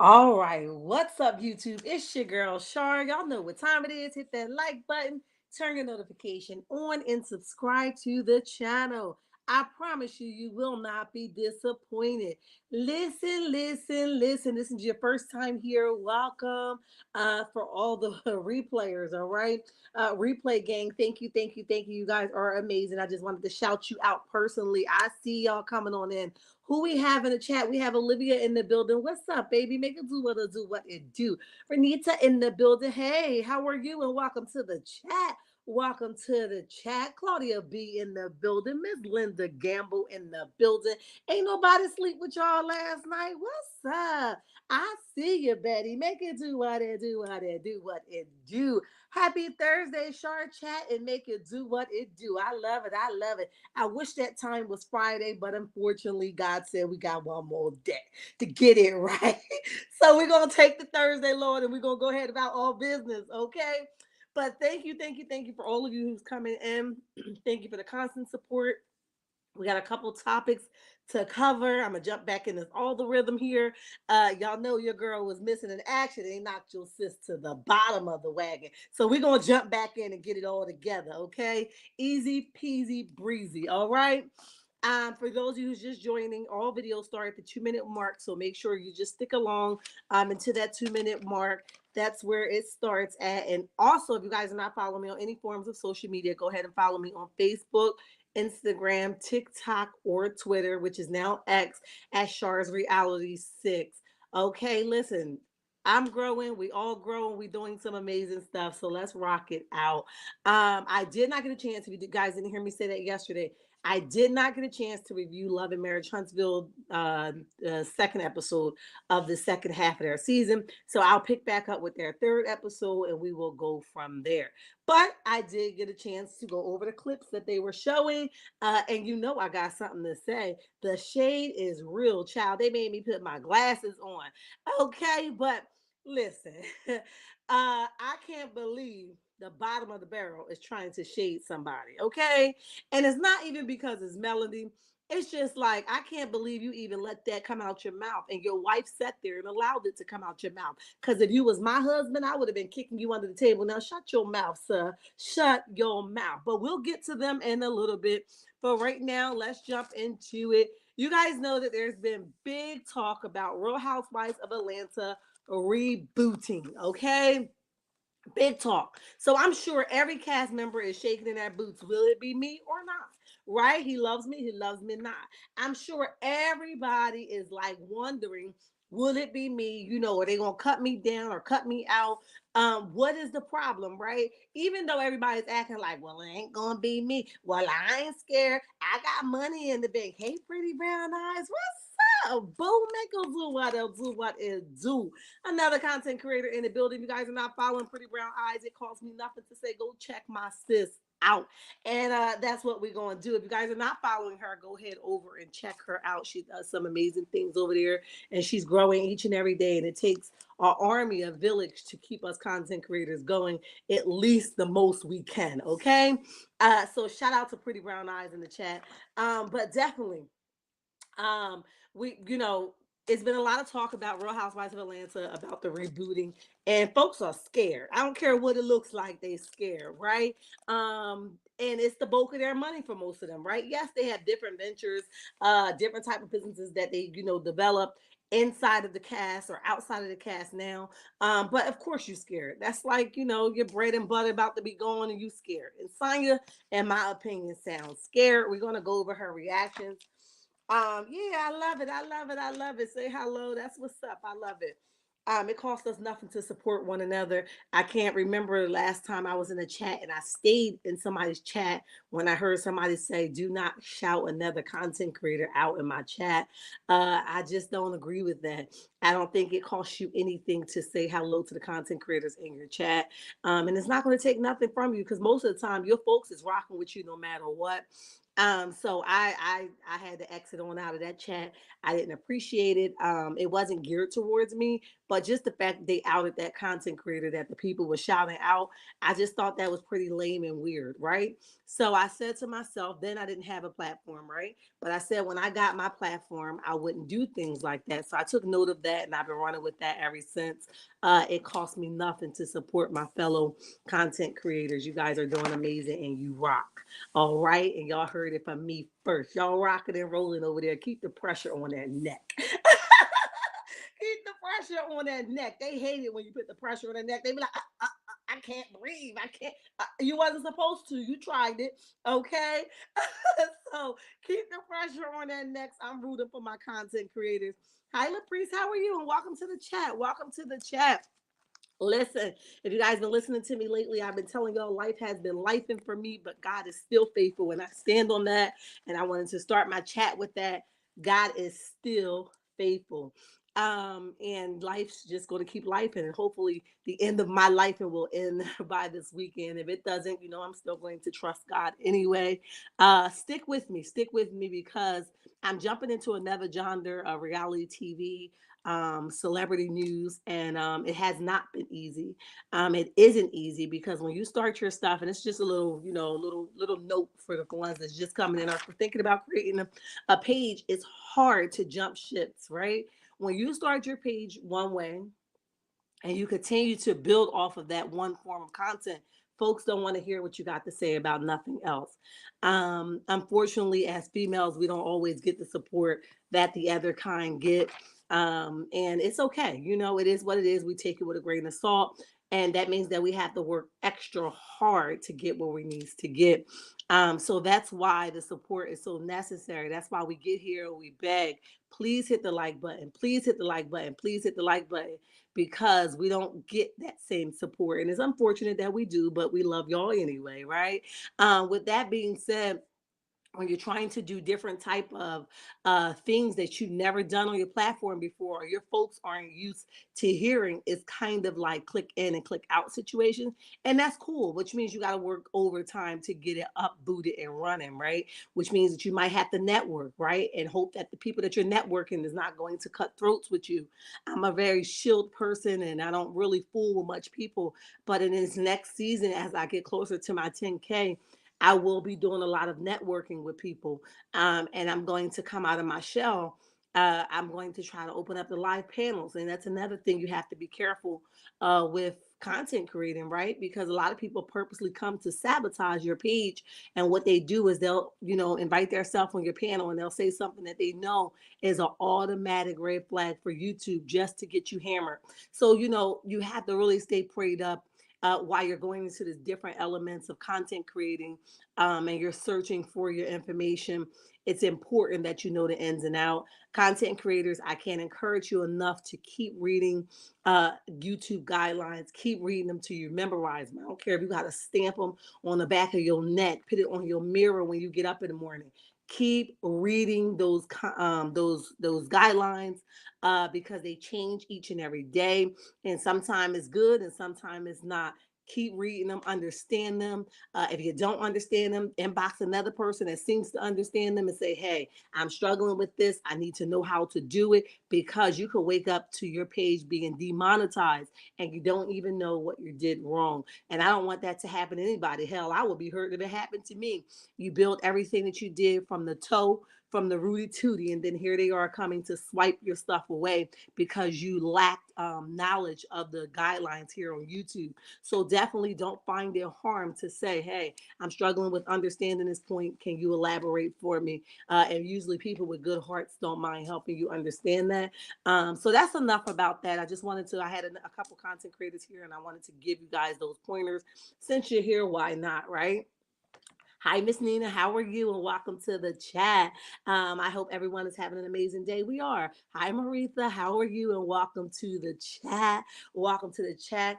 All right, what's up, YouTube? It's your girl Shar. Y'all know what time it is. Hit that like button, turn your notification on, and subscribe to the channel. I promise you, you will not be disappointed. Listen, listen, listen. This is your first time here. Welcome for all the replayers, all right? Replay gang, thank you, thank you, thank you. You guys are amazing. I just wanted to shout you out personally. I see y'all coming on in. Who we have in the chat? We have Olivia in the building. What's up, baby? Make it do what it do. Renita in the building. Hey, how are you? And welcome to the chat. Welcome to the chat. Claudia B in the building. Miss Linda Gamble in the building. Ain't nobody sleep with y'all last night. What's up? I see you, Betty. Make it do what it do, what it do, what it do. Happy Thursday, Shar Chat, and make it do what it do. I love it. I love it. I wish that time was Friday, but unfortunately, God said we got one more day to get it right. So we're going to take the Thursday, Lord, and we're going to go ahead about all business, okay? But thank you, thank you, thank you for all of you who's coming in. Thank you for the constant support. We got a couple topics to cover. I'm gonna jump back in this all the rhythm here. Y'all know your girl was missing in action. They knocked your sis to the bottom of the wagon. So we're gonna jump back in and get it all together, okay? Easy peasy breezy. All right. For those of you who's just joining, all videos start at the 2 minute mark. So make sure you just stick along into that 2 minute mark. That's where it starts at. And also, if you guys are not following me on any forms of social media, go ahead and follow me on Facebook, Instagram, TikTok, or Twitter, which is now X, at Shar's Reality 6. Okay, listen, I'm growing. We all growing. We doing some amazing stuff. So let's rock it out. I did not get a chance. If you guys didn't hear me say that yesterday, I did not get a chance to review Love and Marriage Huntsville, second episode of the second half of their season. So I'll pick back up with their third episode and we will go from there. But I did get a chance to go over the clips that they were showing. And you know, I got something to say. The shade is real, child. They made me put my glasses on. Okay, but listen, I can't believe the bottom of the barrel is trying to shade somebody. Okay. And it's not even because it's Melody. It's just like, I can't believe you even let that come out your mouth. And your wife sat there and allowed it to come out your mouth. Because if you was my husband, I would have been kicking you under the table. Now, shut your mouth, sir. Shut your mouth. But we'll get to them in a little bit. But right now, let's jump into it. You guys know that there's been big talk about Real Housewives of Atlanta rebooting, okay? Big talk. So I'm sure every cast member is shaking in their boots. Will it be me or not? Right? He loves me. He loves me not. I'm sure everybody is like wondering, will it be me? You know, are they gonna cut me down or cut me out? What is the problem, right? Even though everybody's acting like, well, it ain't gonna be me. Well, I ain't scared. I got money in the bank. Hey, pretty brown eyes. What's up? Boo, make do what it'll do what it do. Another content creator in the building. If you guys are not following Pretty Brown Eyes, it costs me nothing to say go check my sis out. And that's what we're going to do. If you guys are not following her, go head over and check her out. She does some amazing things over there, and she's growing each and every day. And it takes our army, a village, to keep us content creators going at least the most we can. Okay. So shout out to Pretty Brown Eyes in the chat. But definitely, we, you know, it's been a lot of talk about Real Housewives of Atlanta about the rebooting, and folks are scared. I don't care what it looks like, they scared, right? And it's the bulk of their money for most of them, right? Yes, they have different ventures, different type of businesses that they, develop inside of the cast or outside of the cast now. But of course you're scared. That's like, your bread and butter about to be gone and you scared. And Sanya, in my opinion, sounds scared. We're gonna go over her reactions. Yeah, I love it. I love it. I love it. Say hello. That's what's up. I love it. It costs us nothing to support one another. I can't remember the last time I was in a chat and I stayed in somebody's chat when I heard somebody say, do not shout another content creator out in my chat. I just don't agree with that. I don't think it costs you anything to say hello to the content creators in your chat. And it's not going to take nothing from you because most of the time your folks is rocking with you no matter what. So I had to exit on out of that chat. I didn't appreciate it. It wasn't geared towards me, but just the fact that they outed that content creator that the people were shouting out, I just thought that was pretty lame and weird, right? So I said to myself, then I didn't have a platform, right? But I said when I got my platform, I wouldn't do things like that. So I took note of that, and I've been running with that ever since. It cost me nothing to support my fellow content creators. You guys are doing amazing, and you rock. All right. And y'all heard it from me first. Y'all rocking and rolling over there. Keep the pressure on that neck. Keep the pressure on that neck. They hate it when you put the pressure on the neck. They be like, I can't breathe. I can't. You wasn't supposed to. You tried it. Okay. So keep the pressure on that neck. I'm rooting for my content creators. Hi, LaPriest. How are you? And welcome to the chat. Welcome to the chat. Listen, if you guys been listening to me lately, I've been telling y'all life has been lifing for me, but God is still faithful, and I stand on that. And I wanted to start my chat with that. God is still faithful. And life's just going to keep life, and hopefully the end of my life and will end by this weekend. If it doesn't, I'm still going to trust God anyway. Stick with me because I'm jumping into another genre of reality TV, celebrity news, and it has not been easy. It isn't easy because when you start your stuff, and it's just a little, little note for the ones that's just coming in or thinking about creating a page, it's hard to jump ships, right? When you start your page one way and you continue to build off of that one form of content, folks don't want to hear what you got to say about nothing else. Unfortunately, as females, we don't always get the support that the other kind get. And it's okay. It is what it is. We take it with a grain of salt. And that means that we have to work extra hard to get where we need to get. So that's why the support is so necessary. That's why we get here. We beg, please hit the like button. Please hit the like button. Please hit the like button, because we don't get that same support. And it's unfortunate that we do, but we love y'all anyway, right? With that being said, when you're trying to do different type of things that you've never done on your platform before, or your folks aren't used to hearing, it's kind of like click in and click out situations. And that's cool, which means you got to work overtime to get it up, booted, and running, right? Which means that you might have to network, right? And hope that the people that you're networking is not going to cut throats with you. I'm a very shield person, and I don't really fool with much people. But in this next season, as I get closer to my 10K, I will be doing a lot of networking with people, and I'm going to come out of my shell. I'm going to try to open up the live panels, and that's another thing you have to be careful with content creating, right? Because a lot of people purposely come to sabotage your page, and what they do is they'll, invite themselves on your panel, and they'll say something that they know is an automatic red flag for YouTube just to get you hammered. So you have to really stay prayed up while you're going into the different elements of content creating, and you're searching for your information. It's important that you know the ins and out. Content creators, I can't encourage you enough to keep reading YouTube guidelines. Keep reading them till you memorize them. I don't care if you got to stamp them on the back of your neck, put it on your mirror when you get up in the morning. Keep reading those guidelines, because they change each and every day, and sometimes it's good and sometimes it's not. Keep reading them, understand them. If you don't understand them, inbox another person that seems to understand them and say, hey, I'm struggling with this. I need to know how to do it, because you could wake up to your page being demonetized and you don't even know what you did wrong. And I don't want that to happen to anybody. Hell, I would be hurt if it happened to me. You built everything that you did from the toe, from the rooty tooty, and then here they are coming to swipe your stuff away because you lacked knowledge of the guidelines here on YouTube. So definitely don't find it harm to say, hey, I'm struggling with understanding this point. Can you elaborate for me? And usually people with good hearts don't mind helping you understand that. So that's enough about that. I had a couple content creators here, and I wanted to give you guys those pointers. Since you're here, why not, right? Hi, Miss Nina. How are you? And welcome to the chat. I hope everyone is having an amazing day. We are. Hi, Maritha. How are you? And welcome to the chat. Welcome to the chat.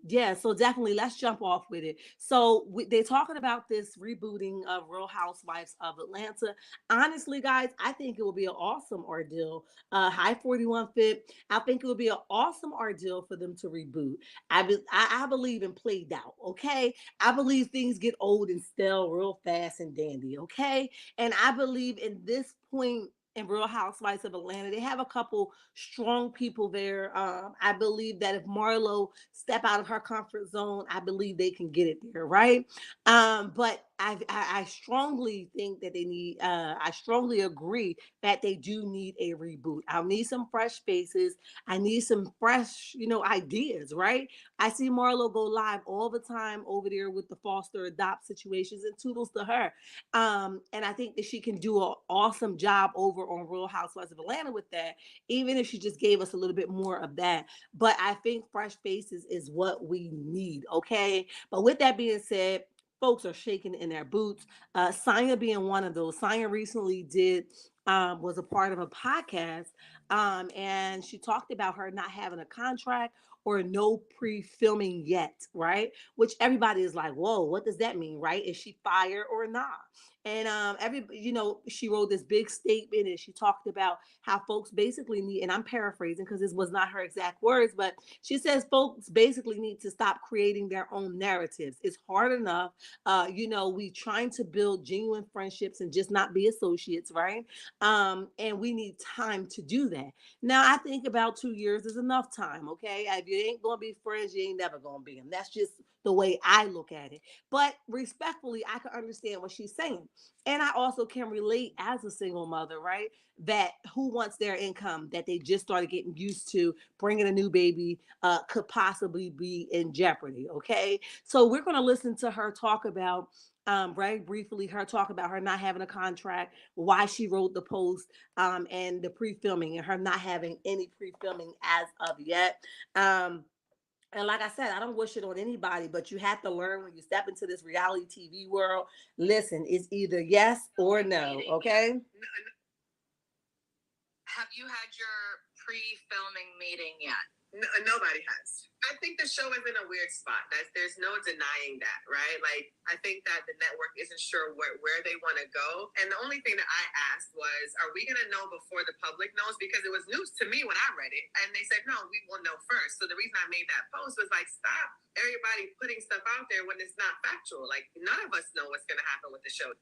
Yeah, so definitely let's jump off with it. So they're talking about this rebooting of Real Housewives of Atlanta. Honestly, guys, I think it will be an awesome ordeal. Hi, 41 Fit. I think it would be an awesome ordeal for them to reboot. I believe in played out, okay? I believe things get old and stale fell real fast and dandy, okay? And I believe in this point in Real Housewives of Atlanta, they have a couple strong people there. I believe that if Marlo step out of her comfort zone, I believe they can get it there, right? But I strongly think that they need. I strongly agree that they do need a reboot. I need some fresh faces. I need some fresh, ideas, right? I see Marlo go live all the time over there with the foster adopt situations, and toodles to her. And I think that she can do an awesome job over on Real Housewives of Atlanta with that, even if she just gave us a little bit more of that. But I think fresh faces is what we need, okay? But with that being said, folks are shaking in their boots. Sanya being one of those. Sanya recently was a part of a podcast, and she talked about her not having a contract or no pre-filming yet, right? Which everybody is like, whoa, what does that mean, right? Is she fired or not? And she wrote this big statement, and she talked about how folks basically need, and I'm paraphrasing because this was not her exact words, but she says folks basically need to stop creating their own narratives. It's hard enough. We trying to build genuine friendships and just not be associates, right? And we need time to do that. Now, I think about 2 years is enough time, okay? If you ain't gonna be friends, you ain't never gonna be them. That's just the way I look at it. But respectfully, I can understand what she's saying. And I also can relate as a single mother, right? That who wants their income that they just started getting used to bringing a new baby could possibly be in jeopardy, okay? So we're going to listen to her talk about very briefly, her talk about her not having a contract, why she wrote the post, and the pre-filming, and her not having any pre-filming as of yet. And like I said, I don't wish it on anybody, but you have to learn when you step into this reality TV world. Listen, it's either yes or no, okay? Have you had your pre-filming meeting yet? No, nobody has. I think the show is in a weird spot. There's no denying that, right? Like, I think that the network isn't sure where they want to go. And the only thing that I asked was, are we going to know before the public knows? Because it was news to me when I read it. And they said, no, we will know first. So the reason I made that post was like, stop everybody putting stuff out there when it's not factual. Like, none of us know what's going to happen with the show.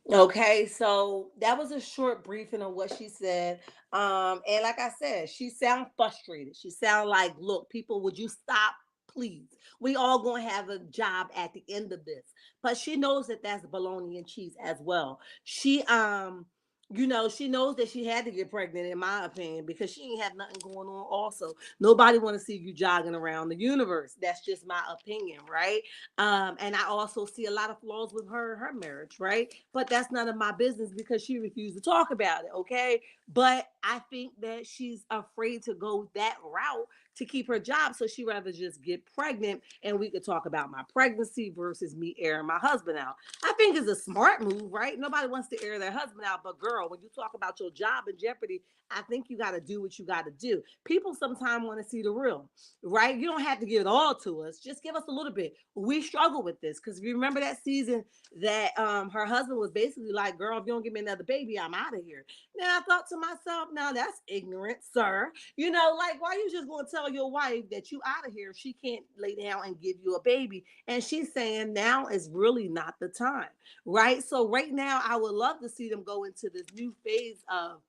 Okay, so that was a short briefing on what she said. And like I said, she sound frustrated. She sound like, look, people, would you stop, please? We all gonna have a job at the end of this. But she knows that that's bologna and cheese as well. She knows that she had to get pregnant, in my opinion, because she ain't have nothing going on. Also, nobody want to see you jogging around the universe. That's just my opinion, right? And I also see a lot of flaws with her marriage, right? But that's none of my business because she refused to talk about it, okay? But I think that she's afraid to go that route to keep her job, so she rather just get pregnant, and we could talk about my pregnancy versus me airing my husband out. I think it's a smart move, right? Nobody wants to air their husband out, but girl, when you talk about your job in jeopardy, I think you got to do what you got to do. People sometimes want to see the real, right? You don't have to give it all to us. Just give us a little bit. We struggle with this because if you remember that season that her husband was basically like, girl, if you don't give me another baby, I'm out of here. Now I thought to myself, now that's ignorant, sir. Like, why you just gonna tell your wife that you out of here if she can't lay down and give you a baby? And she's saying now is really not the time, right? So right now, I would love to see them go into this new phase of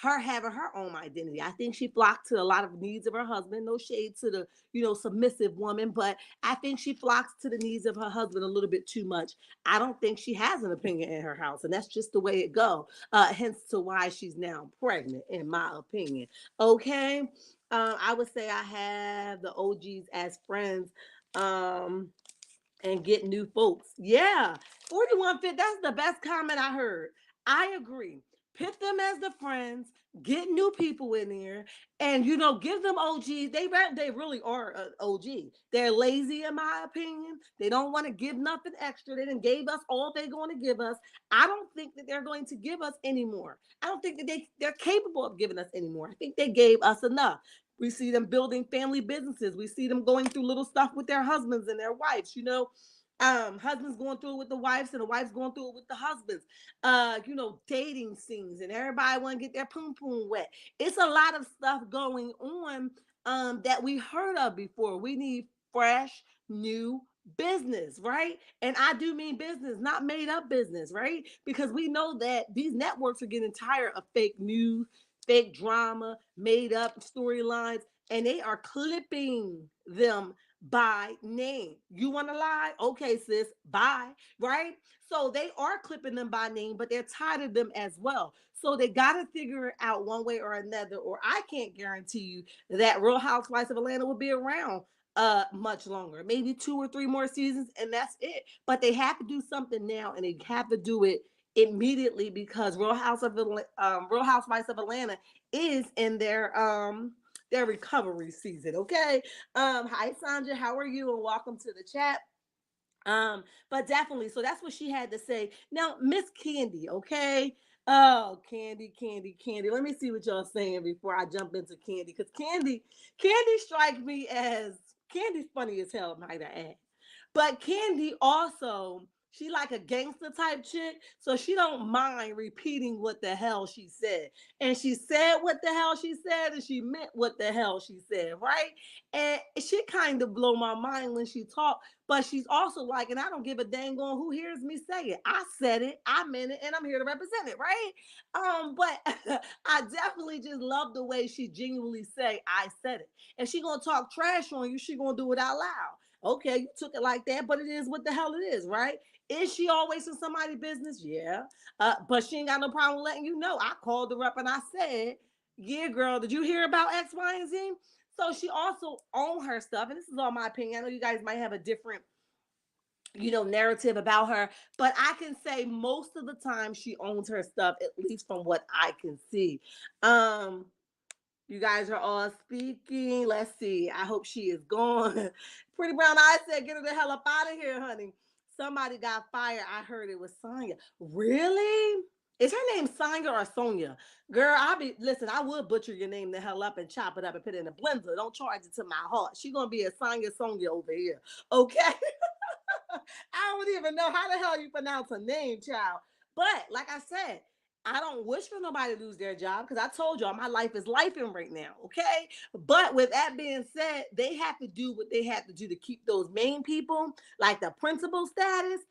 her having her own identity. I think she flocked to a lot of needs of her husband. No shade to the, submissive woman, but I think she flocks to the needs of her husband a little bit too much. I don't think she has an opinion in her house, and that's just the way it go. Hence to why she's now pregnant, in my opinion. Okay. I would say I have the OGs as friends. And get new folks. Yeah. 41 fit. That's the best comment I heard. I agree. Pit them as the friends, get new people in there, and give them OGs. They really are OG. They're lazy, in my opinion. They don't want to give nothing extra. They didn't gave us all they're going to give us. I don't think that they're going to give us anymore. I don't think that they're capable of giving us anymore. I think they gave us enough. We see them building family businesses. We see them going through little stuff with their husbands and their wives, husbands going through it with the wives and the wives going through it with the husbands. Dating scenes and everybody want to get their poom poom wet. It's a lot of stuff going on that we heard of before. We need fresh, new business, right? And I do mean business, not made up business, right? Because we know that these networks are getting tired of fake news, fake drama, made up storylines, and they are clipping them by name. You want to lie? Okay, sis, bye, right? So they are clipping them by name, but they're tired of them as well. So they got to figure it out one way or another, or I can't guarantee you that Real Housewives of Atlanta will be around much longer, maybe 2 or 3 more seasons, and that's it. But they have to do something now, and they have to do it immediately because Real Housewives of Atlanta is in their recovery season. Okay. Hi Sandra, how are you? And welcome to the chat. But definitely, so that's what she had to say. Now, Miss Kandi, okay. Oh, Kandi. Let me see what y'all saying before I jump into Kandi, because Kandi strikes me as Kandi's funny as hell, might I add. But Kandi also, she like a gangster type chick, so she don't mind repeating what the hell she said. And she said what the hell she said, and she meant what the hell she said, right? And she kind of blow my mind when she talked, but she's also like, and I don't give a dang on who hears me say it. I said it, I meant it, and I'm here to represent it, right? But I definitely just love the way she genuinely say, I said it. If she gonna talk trash on you, she gonna do it out loud. Okay, you took it like that, but it is what the hell it is, right? Is she always in somebody's business? Yeah. But she ain't got no problem letting you know. I called her up and I said, yeah, girl, did you hear about X, Y, and Z? So she also owned her stuff, and this is all my opinion. I know you guys might have a different, narrative about her, but I can say most of the time she owns her stuff, at least from what I can see. Um, you guys are all speaking. Let's see. I hope she is gone. Pretty Brown Eyes said, "Get her the hell up out of here, honey." Somebody got fired. I heard it was Sanya. Really? Is her name Sanya or Sonia? Girl, listen, I would butcher your name the hell up and chop it up and put it in a blender. Don't charge it to my heart. She gonna be a Sanya Sonia over here. Okay. I don't even know how the hell you pronounce her name, child. But like I said, I don't wish for nobody to lose their job because I told y'all my life is lifing right now. Okay. But with that being said, they have to do what they have to do to keep those main people, like the principal status,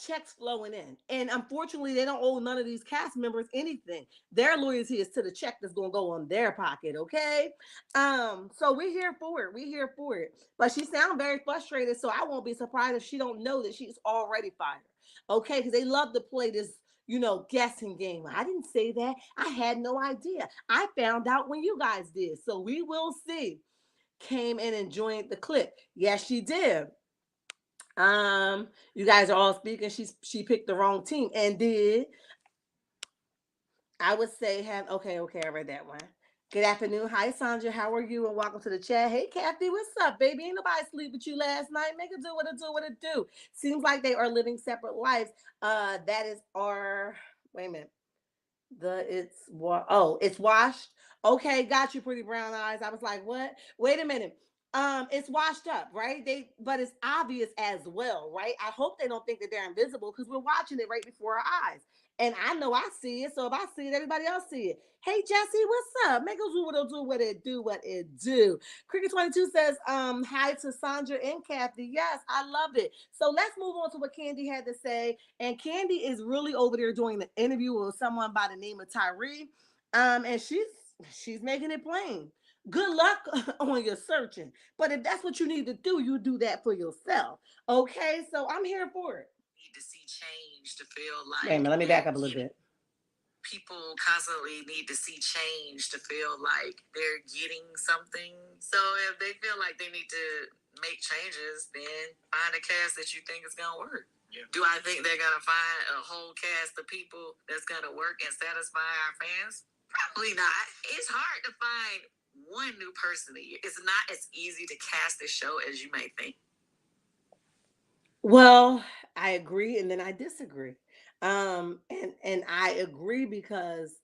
checks flowing in. And unfortunately, they don't owe none of these cast members anything. Their loyalty is to the check that's gonna go on their pocket, okay? So we're here for it. We're here for it. But she sounds very frustrated, so I won't be surprised if she don't know that she's already fired. Okay, because they love to play this, guessing game. I didn't say that. I had no idea. I found out when you guys did. So we will see. Came in and joined the clip. Yes, she did. You guys are all speaking. She picked the wrong team and did. I would say have okay, I read that one. Good afternoon. Hi Sandra, how are you? And welcome to the chat. Hey Kathy, what's up, baby? Ain't nobody sleep with you last night. Make it do what it do. Seems like they are living separate lives. That is our wait a minute. It's washed. Okay, got you, pretty brown eyes. I was like, what? Wait a minute. It's washed up, right? But it's obvious as well, right? I hope they don't think that they're invisible because we're watching it right before our eyes. And I know I see it, so if I see it, everybody else see it. Hey Jesse, what's up? Make us do what it do. Cricket 22 says, hi to Sandra and Kathy. Yes, I love it. So let's move on to what Kandi had to say. And Kandi is really over there doing the interview with someone by the name of Tyree. And she's making it plain. Good luck on your searching. But if that's what you need to do, you do that for yourself. Okay, so I'm here for it. Need to see change to feel like. Wait a minute, let me back up a little bit. People constantly need to see change to feel like they're getting something. So if they feel like they need to make changes, then find a cast that you think is gonna work. Yeah. Do I think they're gonna find a whole cast of people that's gonna work and satisfy our fans? Probably not. It's hard to find one new person a year. It's not as easy to cast a show as you may think. Well, I agree and then I disagree. And I agree because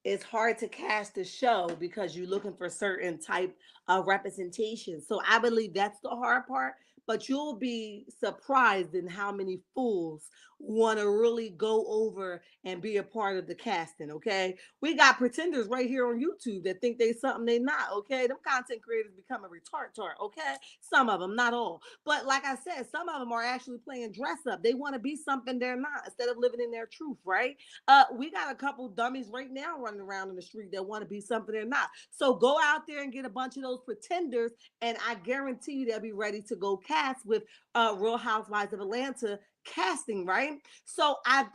it's hard to cast a show because you're looking for certain type of representation. So I believe that's the hard part, but you'll be surprised in how many fools want to really go over and be a part of the casting, okay? We got pretenders right here on YouTube that think they something they not, okay? Them content creators become a retard, okay? Some of them, not all. But like I said, some of them are actually playing dress up. They want to be something they're not instead of living in their truth, right? We got a couple dummies right now running around in the street that want to be something they're not. So go out there and get a bunch of those pretenders, and I guarantee you they'll be ready to go cast with Real Housewives of Atlanta casting, right? So I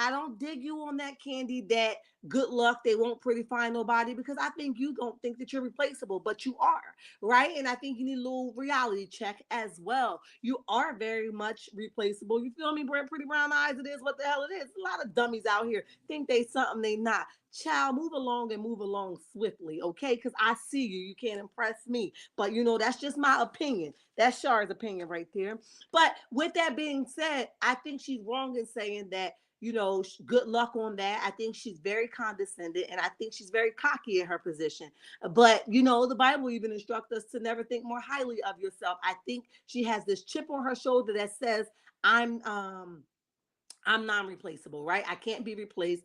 don't dig you on that, Kandi, that good luck, they won't pretty find nobody, because I think you don't think that you're replaceable, but you are, right? And I think you need a little reality check as well. You are very much replaceable. You feel me? Pretty brown eyes, it is what the hell it is. A lot of dummies out here think they something they not. Child, move along and move along swiftly, okay? Because I see you. You can't impress me. But you know, that's just my opinion. That's Char's opinion right there. But with that being said, I think she's wrong in saying that, you know, good luck on that. I think she's very condescending, and I think she's very cocky in her position. But you know, the Bible even instructs us to never think more highly of yourself. I think she has this chip on her shoulder that says, I'm non-replaceable, right? I can't be replaced.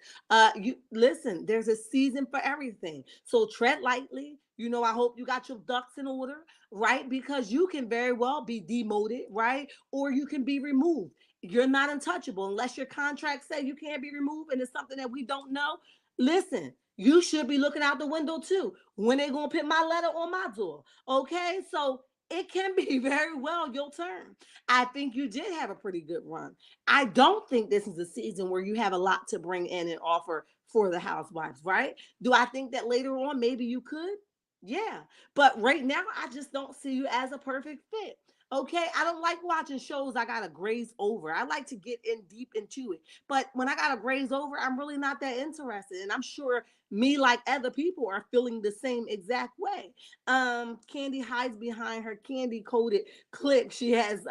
You listen, there's a season for everything. So tread lightly. You know, I hope you got your ducks in order, right? Because you can very well be demoted, right? Or you can be removed. You're not untouchable unless your contract say you can't be removed and it's something that we don't know. Listen, you should be looking out the window too. When they gonna put my letter on my door? Okay, so it can be very well your turn. I think you did have a pretty good run. I don't think this is a season where you have a lot to bring in and offer for the housewives, right? Do I think that later on maybe you could? Yeah. But right now, I just don't see you as a perfect fit. Okay. I don't like watching shows I gotta graze over. I like to get in deep into it. But when I gotta graze over, I'm really not that interested. And I'm sure me, like other people, are feeling the same exact way. Kandi hides behind her candy coated clip. She has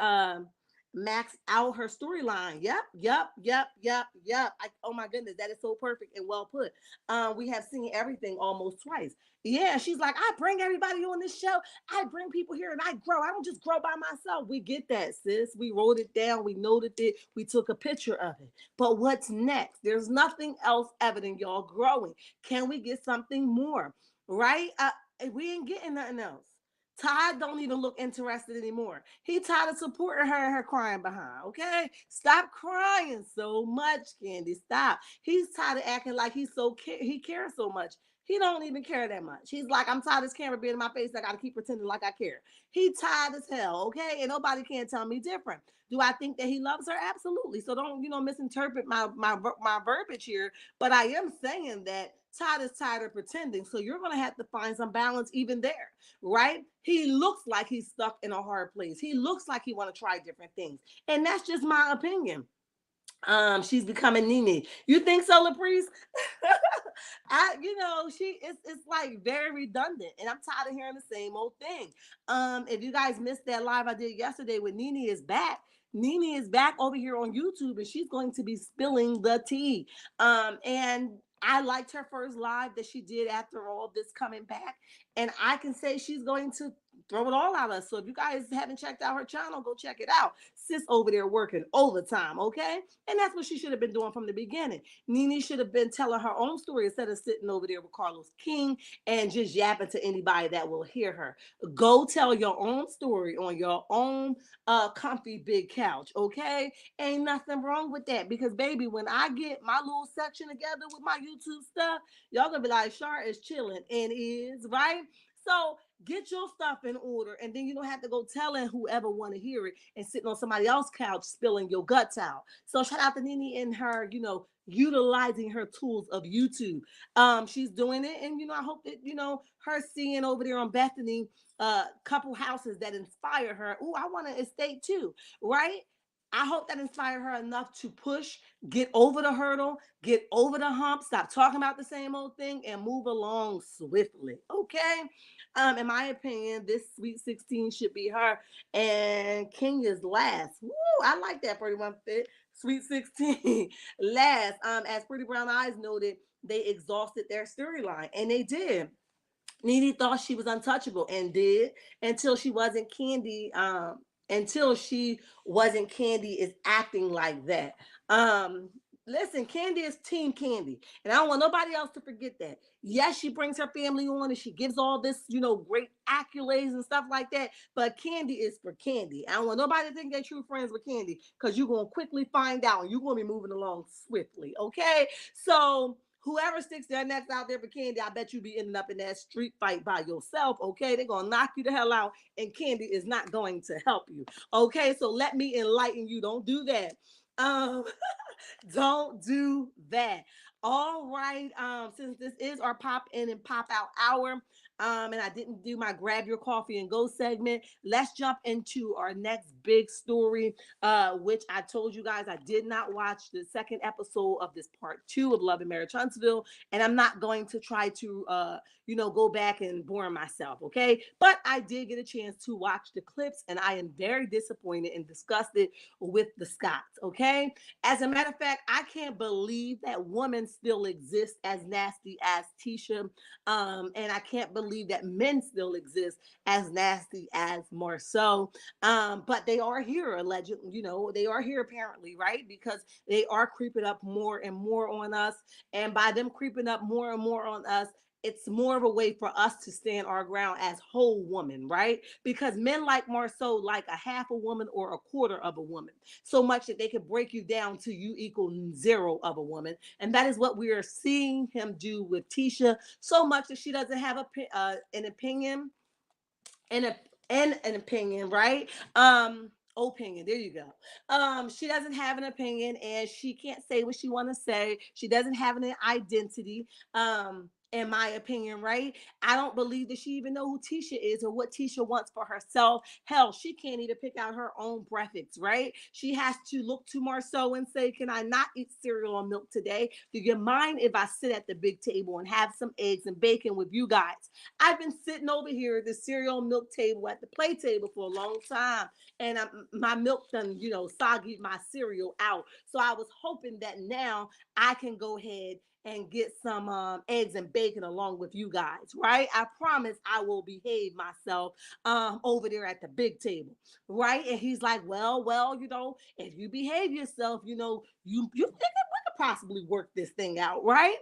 max out her storyline. Yep. Oh my goodness, that is so perfect and well put. We have seen everything almost twice. Yeah, she's like, I bring everybody on this show. I bring people here and I grow. I don't just grow by myself. We get that, sis. We wrote it down. We noted it. We took a picture of it. But what's next? There's nothing else evident, y'all growing. Can we get something more? Right? We ain't getting nothing else. Todd don't even look interested anymore. He tired of supporting her and her crying behind. Okay, stop crying so much, Kandi. Stop. He's tired of acting like he cares so much. He don't even care that much. He's like, I'm tired of this camera being in my face. I gotta keep pretending like I care. He tired as hell. Okay, and nobody can tell me different. Do I think that he loves her? Absolutely. So don't misinterpret my verbiage here. But I am saying that Todd is tired of pretending. So you're gonna have to find some balance even there, right? He looks like he's stuck in a hard place. He looks like he want to try different things, and that's just my opinion. She's becoming Nene. You think so, LaPriest? It's like very redundant, and I'm tired of hearing the same old thing. If you guys missed that live I did yesterday with Nene is back. Nene is back over here on YouTube, and she's going to be spilling the tea. And I liked her first live that she did after all this coming back, and I can say she's going to throw it all at us. So if you guys haven't checked out her channel, go check it out. Sis over there working overtime, okay? And that's what she should have been doing from the beginning. Nene should have been telling her own story instead of sitting over there with Carlos King and just yapping to anybody that will hear her. Go tell your own story on your own comfy big couch, okay? Ain't nothing wrong with that, because baby, when I get my little section together with my YouTube stuff, y'all gonna be like, Shar is chilling, and is, right? So get your stuff in order, and then you don't have to go telling whoever want to hear it and sitting on somebody else's couch spilling your guts out. So shout out to Nene and her, utilizing her tools of YouTube. She's doing it, and I hope that her seeing over there on Bethany, couple houses that inspire her. Oh, I want an estate too, right? I hope that inspired her enough to push, get over the hurdle, get over the hump, stop talking about the same old thing, and move along swiftly. Okay. In my opinion, this Sweet 16 should be her, and Kenya's last. Woo, I like that 31 fit. Sweet 16 last. As Pretty Brown Eyes noted, they exhausted their storyline, and they did. Nene thought she was untouchable and did, until she wasn't Kandi. Until she wasn't Kandi is acting like that. Um, Listen, Kandi is Team Kandi, and I don't want nobody else to forget that. Yes, she brings her family on and she gives all this, great accolades and stuff like that. But Kandi is for Kandi. I don't want nobody to think they're true friends with Kandi because you're gonna quickly find out and you're gonna be moving along swiftly. Okay, so whoever sticks their necks out there for Kandi, I bet you be ending up in that street fight by yourself. Okay, they're gonna knock you the hell out, and Kandi is not going to help you. Okay, so let me enlighten you. Don't do that. Um, don't do that. All right. Since this is our pop in and pop out hour, and I didn't do my grab your coffee and go segment, let's jump into our next big story, which I told you guys I did not watch the second episode of this part two of Love and Marriage Huntsville, and I'm not going to try to go back and bore myself, okay? But I did get a chance to watch the clips, and I am very disappointed and disgusted with the Scots, okay? As a matter of fact, I can't believe that women still exist as nasty as Tisha. And I can't believe that men still exist as nasty as Marsau. But they are here, allegedly, they are here apparently, right? Because they are creeping up more and more on us. And by them creeping up more and more on us, it's more of a way for us to stand our ground as whole woman, right? Because men like Marsau like a half a woman or a quarter of a woman, so much that they could break you down to you equal zero of a woman. And that is what we are seeing him do with Tisha, so much that she doesn't have an opinion and an opinion, right? Opinion, there you go. She doesn't have an opinion and she can't say what she want to say. She doesn't have an identity. In my opinion, right? I don't believe that she even know who Tisha is or what Tisha wants for herself. Hell, she can't even pick out her own breakfast, right? She has to look to Marsau and say, can I not eat cereal or milk today? Do you mind if I sit at the big table and have some eggs and bacon with you guys? I've been sitting over here at the cereal milk table at the play table for a long time, and my milk done, soggy my cereal out. So I was hoping that now I can go ahead and get some eggs and bacon along with you guys, right? I promise I will behave myself over there at the big table, right? And he's like, well, if you behave yourself, you think we could possibly work this thing out, right?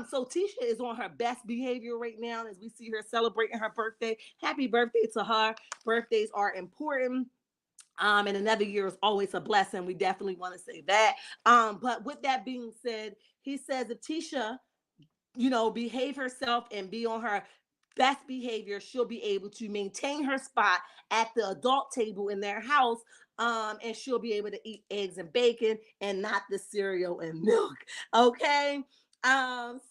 So Tisha is on her best behavior right now as we see her celebrating her birthday. Happy birthday to her. Birthdays are important. And another year is always a blessing. We definitely want to say that. But with that being said, he says if Tisha, behave herself and be on her best behavior, she'll be able to maintain her spot at the adult table in their house. And she'll be able to eat eggs and bacon and not the cereal and milk. Okay. Listen,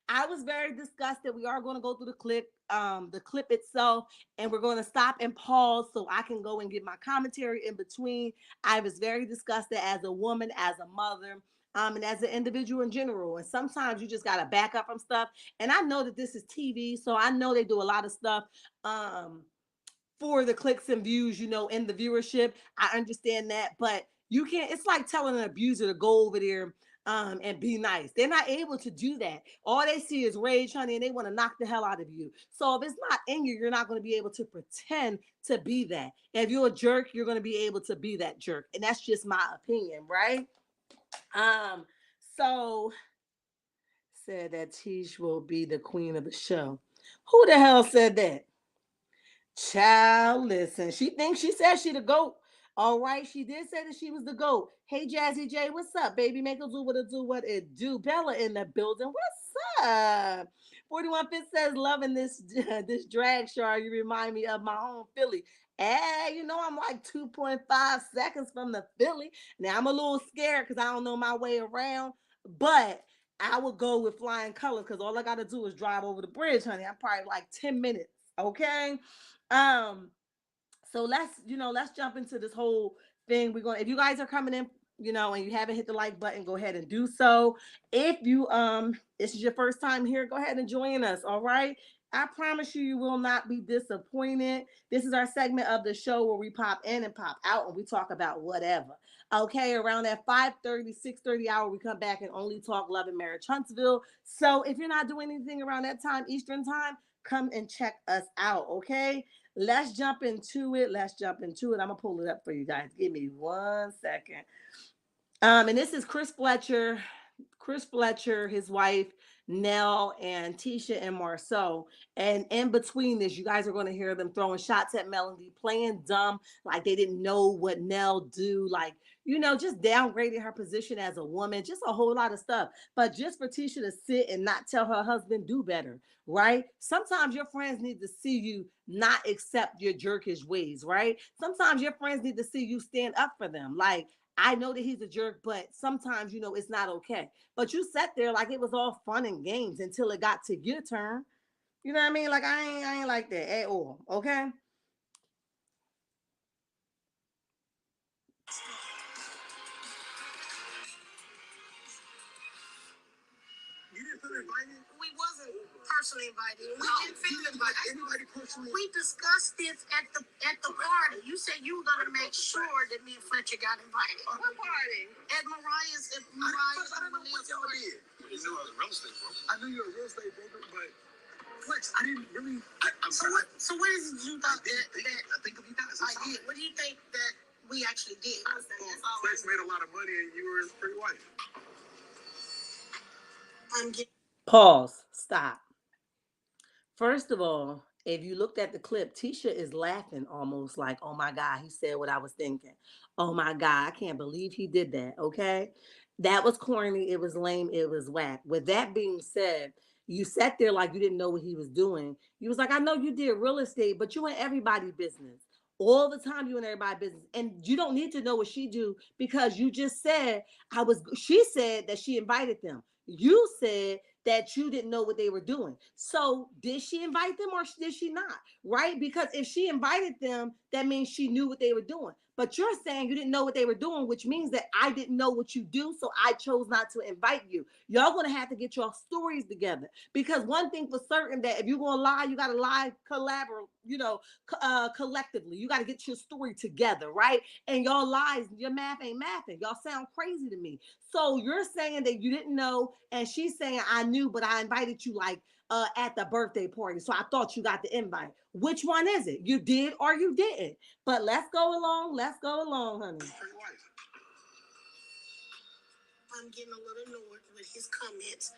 I was very disgusted. We are going to go through the clip itself, and we're going to stop and pause so I can go and get my commentary in between. I was very disgusted as a woman, as a mother, and as an individual in general. And sometimes you just got to back up from stuff. And I know that this is TV, so I know they do a lot of stuff for the clicks and views, in the viewership. I understand that, but you can't, it's like telling an abuser to go over there and be nice. They're not able to do that. All they see is rage, honey, and they want to knock the hell out of you. So if it's not in you, you're not going to be able to pretend to be that. If you're a jerk, you're going to be able to be that jerk. And that's just my opinion, right? Um, so said that Tish will be the queen of the show. Who the hell said that? Child, listen. She said she the goat. All right, she did say that she was the goat. Hey, Jazzy J, what's up, baby? Make a do what it do. Bella in the building. What's up? 41 Fit says, loving this this drag show. You remind me of my home Philly. Hey, I'm like 2.5 seconds from the Philly. Now I'm a little scared because I don't know my way around, but I would go with flying colors because all I gotta do is drive over the bridge, honey. I'm probably like 10 minutes. Okay. Um, so let's jump into this whole thing. We're going, if you guys are coming in, and you haven't hit the like button, go ahead and do so. If you this is your first time here, go ahead and join us. All right. I promise you, you will not be disappointed. This is our segment of the show where we pop in and pop out and we talk about whatever. Okay, around that 5:30, 6:30 hour, we come back and only talk love and marriage Huntsville. So if you're not doing anything around that time, Eastern time, come and check us out, okay? Let's jump into it. Let's jump into it. I'm gonna pull it up for you guys. Give me 1 second. And this is Chris Fletcher, his wife, Nell, and Tisha and Marsau. And in between this, you guys are going to hear them throwing shots at Melody, playing dumb, like they didn't know what Nell do, like, just downgrading her position as a woman, just a whole lot of stuff. But just for Tisha to sit and not tell her husband do better, right? Sometimes your friends need to see you not accept your jerkish ways, right? Sometimes your friends need to see you stand up for them. Like, I know that he's a jerk, but sometimes, it's not okay. But you sat there like it was all fun and games until it got to your turn. You know what I mean? Like I ain't like that at all. Okay. You didn't feel invited? We wasn't personally invited. We didn't feel invited. Anybody personally? We discussed this at the party. You said you were gonna make sure that me and Fletcher got invited. What party? At Mariah's. I didn't know what y'all did. You knew I was a real estate broker. I knew you were a real estate broker, but Fletch, I didn't really. So what is it you thought I think of you guys. I did. What do you think that we actually did? Fletch made a lot of money, and you were his pretty wife. I'm getting. Pause. Stop. First of all, if you looked at the clip, Tisha is laughing almost like, oh my God, he said what I was thinking. Oh my God, I can't believe he did that. Okay. That was corny. It was lame. It was whack. With that being said, you sat there like you didn't know what he was doing. You was like, I know you did real estate, but you in everybody's business. All the time you in everybody's business. And you don't need to know what she do because you just said she said that she invited them. You said that you didn't know what they were doing. So did she invite them or did she not? Right? Because if she invited them, that means she knew what they were doing. But you're saying you didn't know what they were doing, which means that I didn't know what you do, so I chose not to invite you. Y'all gonna have to get your stories together. Because one thing for certain that if you're gonna lie, you gotta lie collectively. You gotta get your story together, right? And y'all lies, your math ain't mathing. Y'all sound crazy to me. So you're saying that you didn't know, and she's saying I knew, but I invited you like at the birthday party. So I thought you got the invite. Which one is it? You did or you didn't? But let's go along. Let's go along, honey. I'm getting a little annoyed with his comments.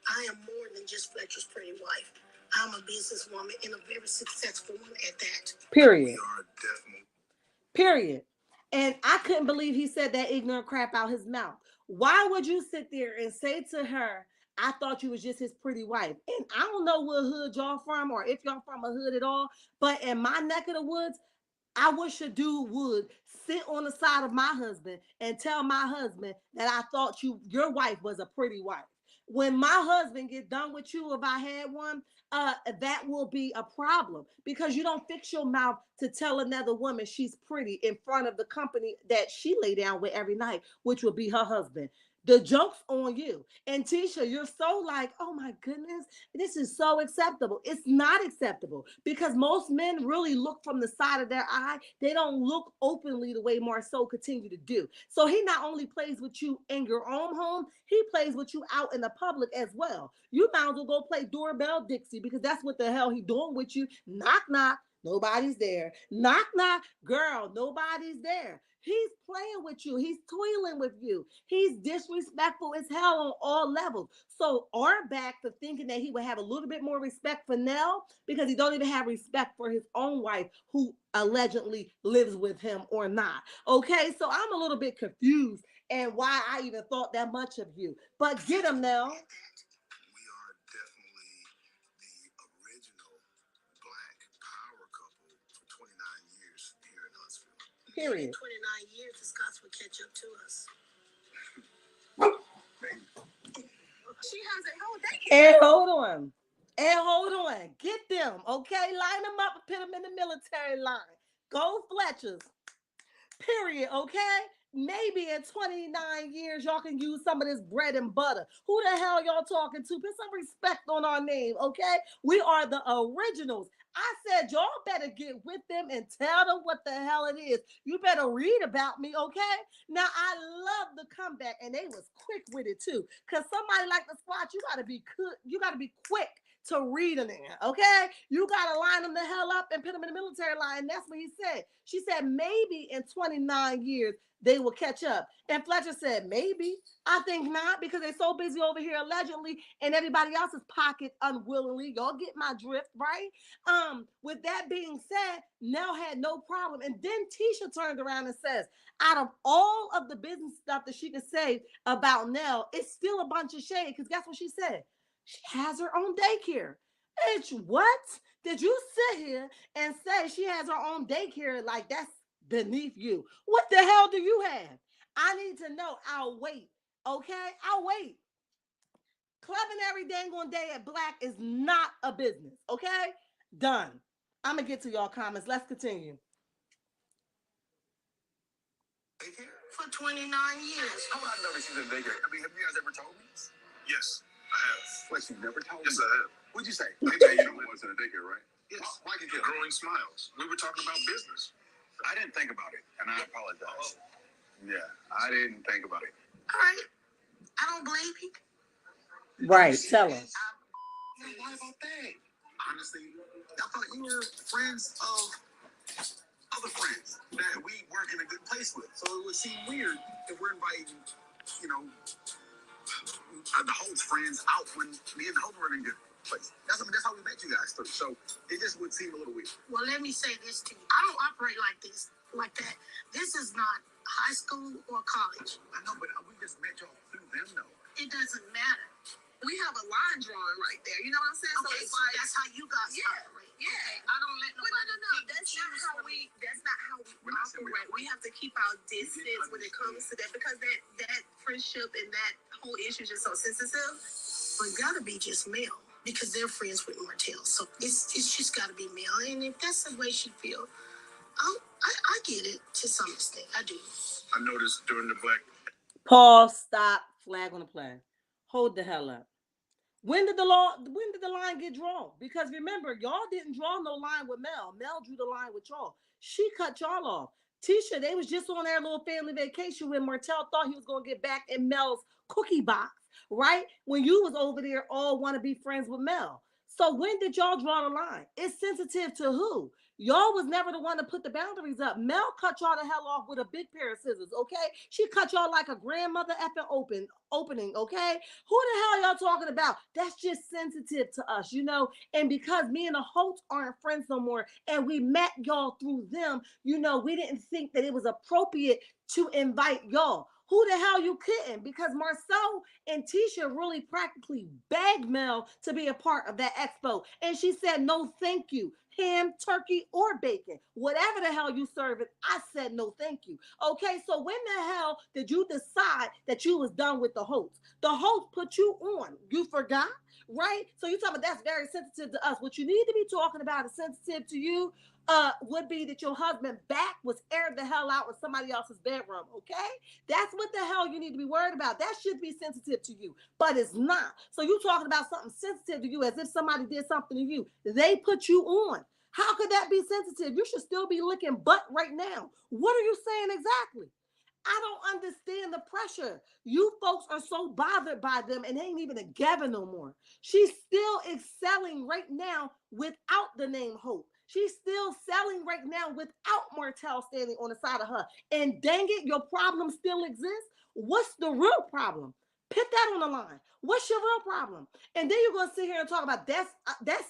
I am more than just Fletcher's pretty wife. I'm a businesswoman and a very successful one at that. Period. We are definitely. Period. And I couldn't believe he said that ignorant crap out his mouth. Why would you sit there and say to her, I thought you was just his pretty wife? And I don't know what hood y'all from or if y'all from a hood at all, but in my neck of the woods, I wish a dude would sit on the side of my husband and tell my husband that I thought your wife was a pretty wife. When my husband get done with you, if I had one, that will be a problem because you don't fix your mouth to tell another woman she's pretty in front of the company that she lay down with every night, which would be her husband. The joke's on you. And Tisha, you're so like, oh my goodness, this is so acceptable. It's not acceptable because most men really look from the side of their eye. They don't look openly the way Marsau continue to do. So he not only plays with you in your own home, he plays with you out in the public as well. You might as well go play doorbell Dixie because that's what the hell he doing with you. Knock, knock. Nobody's there. Knock, knock. Girl, nobody's there. He's playing with you. He's toiling with you. He's disrespectful as hell on all levels. So our back for thinking that he would have a little bit more respect for Nell because he don't even have respect for his own wife who allegedly lives with him or not. Okay, so I'm a little bit confused and why I even thought that much of you. But get him, Nell. Period. 29 years, the Scots would catch up to us. She has it. Hold that. And hold on. And hold on. Get them. Okay. Line them up and put them in the military line. Go Fletchers. Period. Okay. maybe in 29 years, y'all can use some of this bread and butter. Who the hell y'all talking to? Put some respect on our name, okay? We are the originals. I said, y'all better get with them and tell them what the hell it is. You better read about me, okay? Now, I love the comeback, and they was quick with it, too. Because somebody like the squad, you got to be quick to read them, okay? You got to line them the hell up and put them in the military line. And that's what he said. She said, maybe in 29 years, they will catch up. And Fletcher said, maybe. I think not, because they're so busy over here allegedly in everybody else's pocket unwillingly. Y'all get my drift, right? With that being said, Nell had no problem. And then Tisha turned around and says, out of all of the business stuff that she could say about Nell, it's still a bunch of shade. Because guess what she said? She has her own daycare. It's what? Did you sit here and say she has her own daycare like that's beneath you? What the hell do you have? I need to know. I'll wait. Okay? I'll wait. Clubbing every dang on day at Black is not a business. Okay? Done. I'm going to get to y'all comments. Let's continue. For 29 years. How would I know that she's in daycare? I mean, have you guys ever told me? Yes, I have. What, you've never told Yes, me? I have. What'd you say? They tell you don't want to in the daycare, right? Yes. Why you get growing smiles? We were talking about business. I didn't think about it, and I apologize. Yeah, I didn't think about it. All right. I don't blame you. Right, tell us. Why about that? Honestly, I thought you were friends of other friends that we weren't in a good place with. So it would seem weird if we're inviting, the Holt's friends out when me and the Holt were in a good place. That's how we met you guys through. So it just would seem a little weird. Well, let me say this to you. I don't operate like that. This is not high school or college. I know, but we just met y'all through them, though. It doesn't matter. We have a line drawn right there. You know what I'm saying? Okay, so that's how you guys operate. Yeah. Okay. I don't let nobody. No. That's not how we operate. We have to keep our distance when it comes to that, because that friendship and that whole issue is just so sensitive. But it gotta be just male, because they're friends with Martell. So it's just gotta be male. And if that's the way she feel, I get it to some extent. I do. I noticed during the Black. Pause, stop, flag on the play. Hold the hell up. When did the line get drawn? Because remember, y'all didn't draw no line with Mel. Mel drew the line with y'all. She cut y'all off. Tisha, they was just on their little family vacation when Martell thought he was going to get back in Mel's cookie box, right? When you was over there all want to be friends with Mel. So when did y'all draw the line? It's sensitive to who? Y'all was never the one to put the boundaries up. Mel cut y'all the hell off with a big pair of scissors, okay? She cut y'all like a grandmother effing opening, okay? Who the hell y'all talking about? That's just sensitive to us, And because me and the Holtz aren't friends no more, and we met y'all through them, we didn't think that it was appropriate to invite y'all. Who the hell you kidding? Because Marsau and Tisha really practically begged Mel to be a part of that expo. And she said, no, thank you. Ham, turkey, or bacon. Whatever the hell you serve it, I said no thank you. Okay, so when the hell did you decide that you was done with the Holtz? The Holtz put you on. You forgot? Right? So you talking about that's very sensitive to us. What you need to be talking about is sensitive to you would be that your husband back was aired the hell out in somebody else's bedroom, okay? That's what the hell you need to be worried about. That should be sensitive to you, but it's not. So you talking about something sensitive to you as if somebody did something to you. They put you on. How could that be sensitive? You should still be licking butt right now. What are you saying exactly? I don't understand the pressure. You folks are so bothered by them and they ain't even together no more. She's still excelling right now without the name Hope. She's still selling right now without Martell standing on the side of her. And dang it, your problem still exists. What's the real problem? Put that on the line. What's your real problem? And then you're going to sit here and talk about that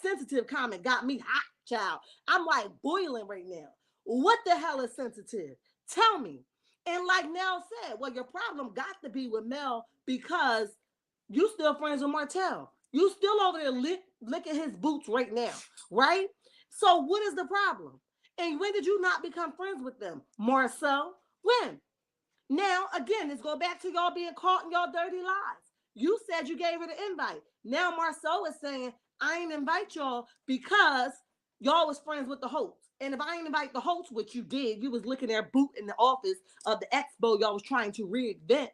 sensitive comment got me hot, child. I'm like boiling right now. What the hell is sensitive? Tell me. And like Nell said, well, your problem got to be with Mel because you still friends with Martell. You still over there licking his boots right now, right? So what is the problem? And when did you not become friends with them? Marsau? When? Now, again, let's go back to y'all being caught in y'all dirty lies. You said you gave her the invite. Now Marsau is saying, I ain't invite y'all because Y'all was friends with the host. And if I ain't invite the host, which you did, you was looking there boot in the office of the expo y'all was trying to reinvent.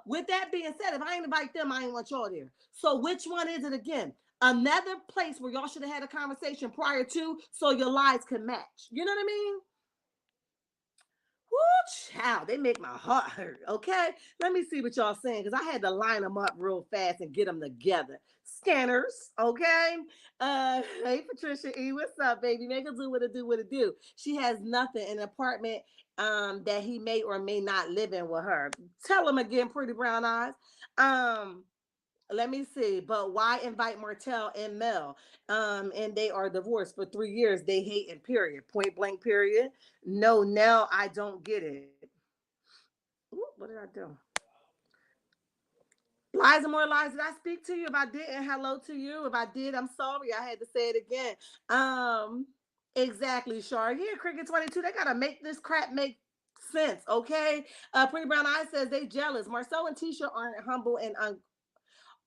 With that being said, if I ain't invite them, I ain't want y'all there. So which one is it again? Another place where y'all should have had a conversation prior to so your lives could match. You know what I mean? Woo, child, they make my heart hurt. Okay, let me see what y'all saying because I had to line them up real fast and get them together. Scanners, okay. Hey Patricia E, what's up, baby? Make her do what it do, what it do. She has nothing in an apartment that he may or may not live in with her. Tell him again, pretty brown eyes. Um, let me see. But why invite Martell and Mel? And they are divorced for 3 years. They hate in period. Point blank period. No, now I don't get it. Ooh, what did I do? Liza more lies. Did I speak to you? If I didn't, hello to you. If I did, I'm sorry. I had to say it again. Exactly, Shar. Yeah, Cricket 22. They gotta make this crap make sense, okay? Pretty Brown Eye says they jealous. Marsau and Tisha aren't humble and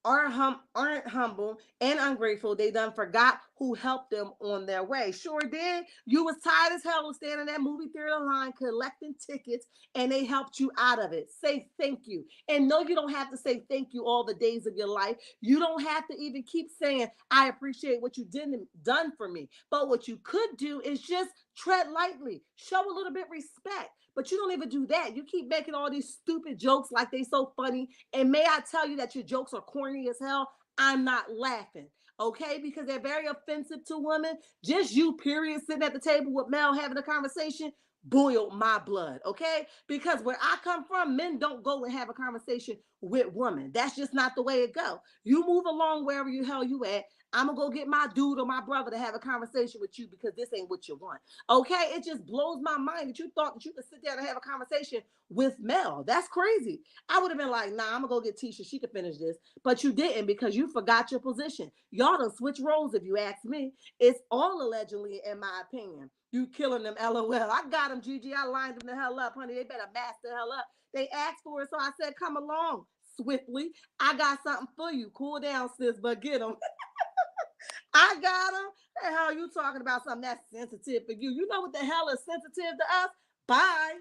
aren't humble and ungrateful. They done forgot who helped them on their way. Sure did. You was tired as hell of standing in that movie theater line collecting tickets, and they helped you out of it. Say thank you. And no, you don't have to say thank you all the days of your life. You don't have to even keep saying I appreciate what you didn't done for me. But what you could do is just tread lightly, show a little bit respect. But you don't even do that. You keep making all these stupid jokes like they so funny. And may I tell you that your jokes are corny as hell? I'm not laughing, okay? Because they're very offensive to women. Just you, period, sitting at the table with Mel having a conversation boiled my blood, okay? Because where I come from, men don't go and have a conversation with women. That's just not the way it go. You move along wherever you hell you at. I'm gonna go get my dude or my brother to have a conversation with you because this ain't what you want. Okay, it just blows my mind that you thought that you could sit down and have a conversation with Mel. That's crazy. I would have been like, nah, I'm gonna go get Tisha. She could finish this. But you didn't because you forgot your position. Y'all done switch roles if you ask me. It's all allegedly, in my opinion. You killing them, LOL. I got them, Gigi. I lined them the hell up, honey. They better mask the hell up. They asked for it, so I said, come along swiftly. I got something for you. Cool down, sis, but get them. I got them. The hell you talking about something that's sensitive for you? You know what the hell is sensitive to us? Bye.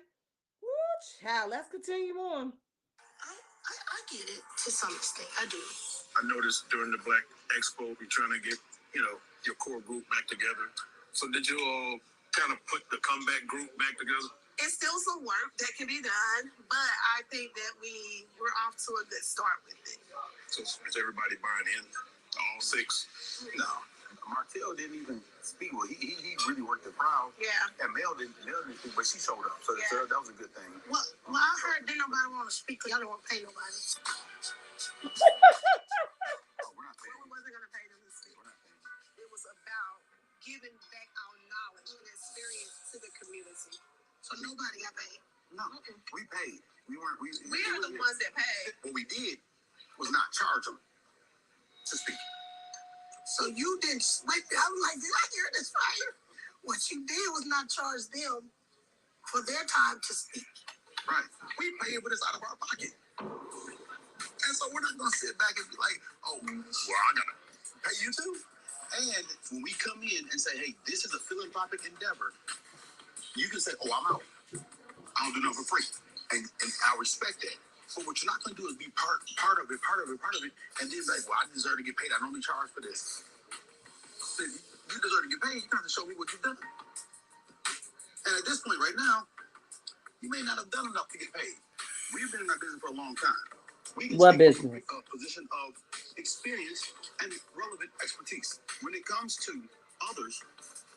Woo, child. Let's continue on. I get it to some extent. I do. I noticed during the Black Expo, you're trying to get, your core group back together. So did you all kind of put the comeback group back together? It's still some work that can be done, but I think that we're off to a good start with it. So is everybody buying in? All six? No. Martell didn't even speak. Well, he really worked the crowd. Yeah. And Mel didn't speak, but she showed up. So, Yeah. so that was a good thing. Well, I heard didn't nobody want to speak because y'all don't want to pay nobody. Oh, we're not paying. We wasn't going to pay them to speak. It was about giving back our knowledge and experience to the community. So nobody got paid. No, we paid. We weren't. We are the ones that paid. What we did was not charge them to speak. So you didn't wait. I'm like, did I hear this right? What you did was not charge them for their time to speak. Right. We paid, but it's out of our pocket. And so we're not going to sit back and be like, oh, well, I got to pay you too. And when we come in and say, hey, this is a philanthropic endeavor, you can say, oh, I'm out. I don't do nothing for free. And I respect that. So what you're not going to do is be part of it, and then like, well, I deserve to get paid. I normally charge for this. So you deserve to get paid. You have to show me what you've done. And at this point right now, you may not have done enough to get paid. We've been in our business for a long time. We can What take business? a position of experience and relevant expertise. When it comes to others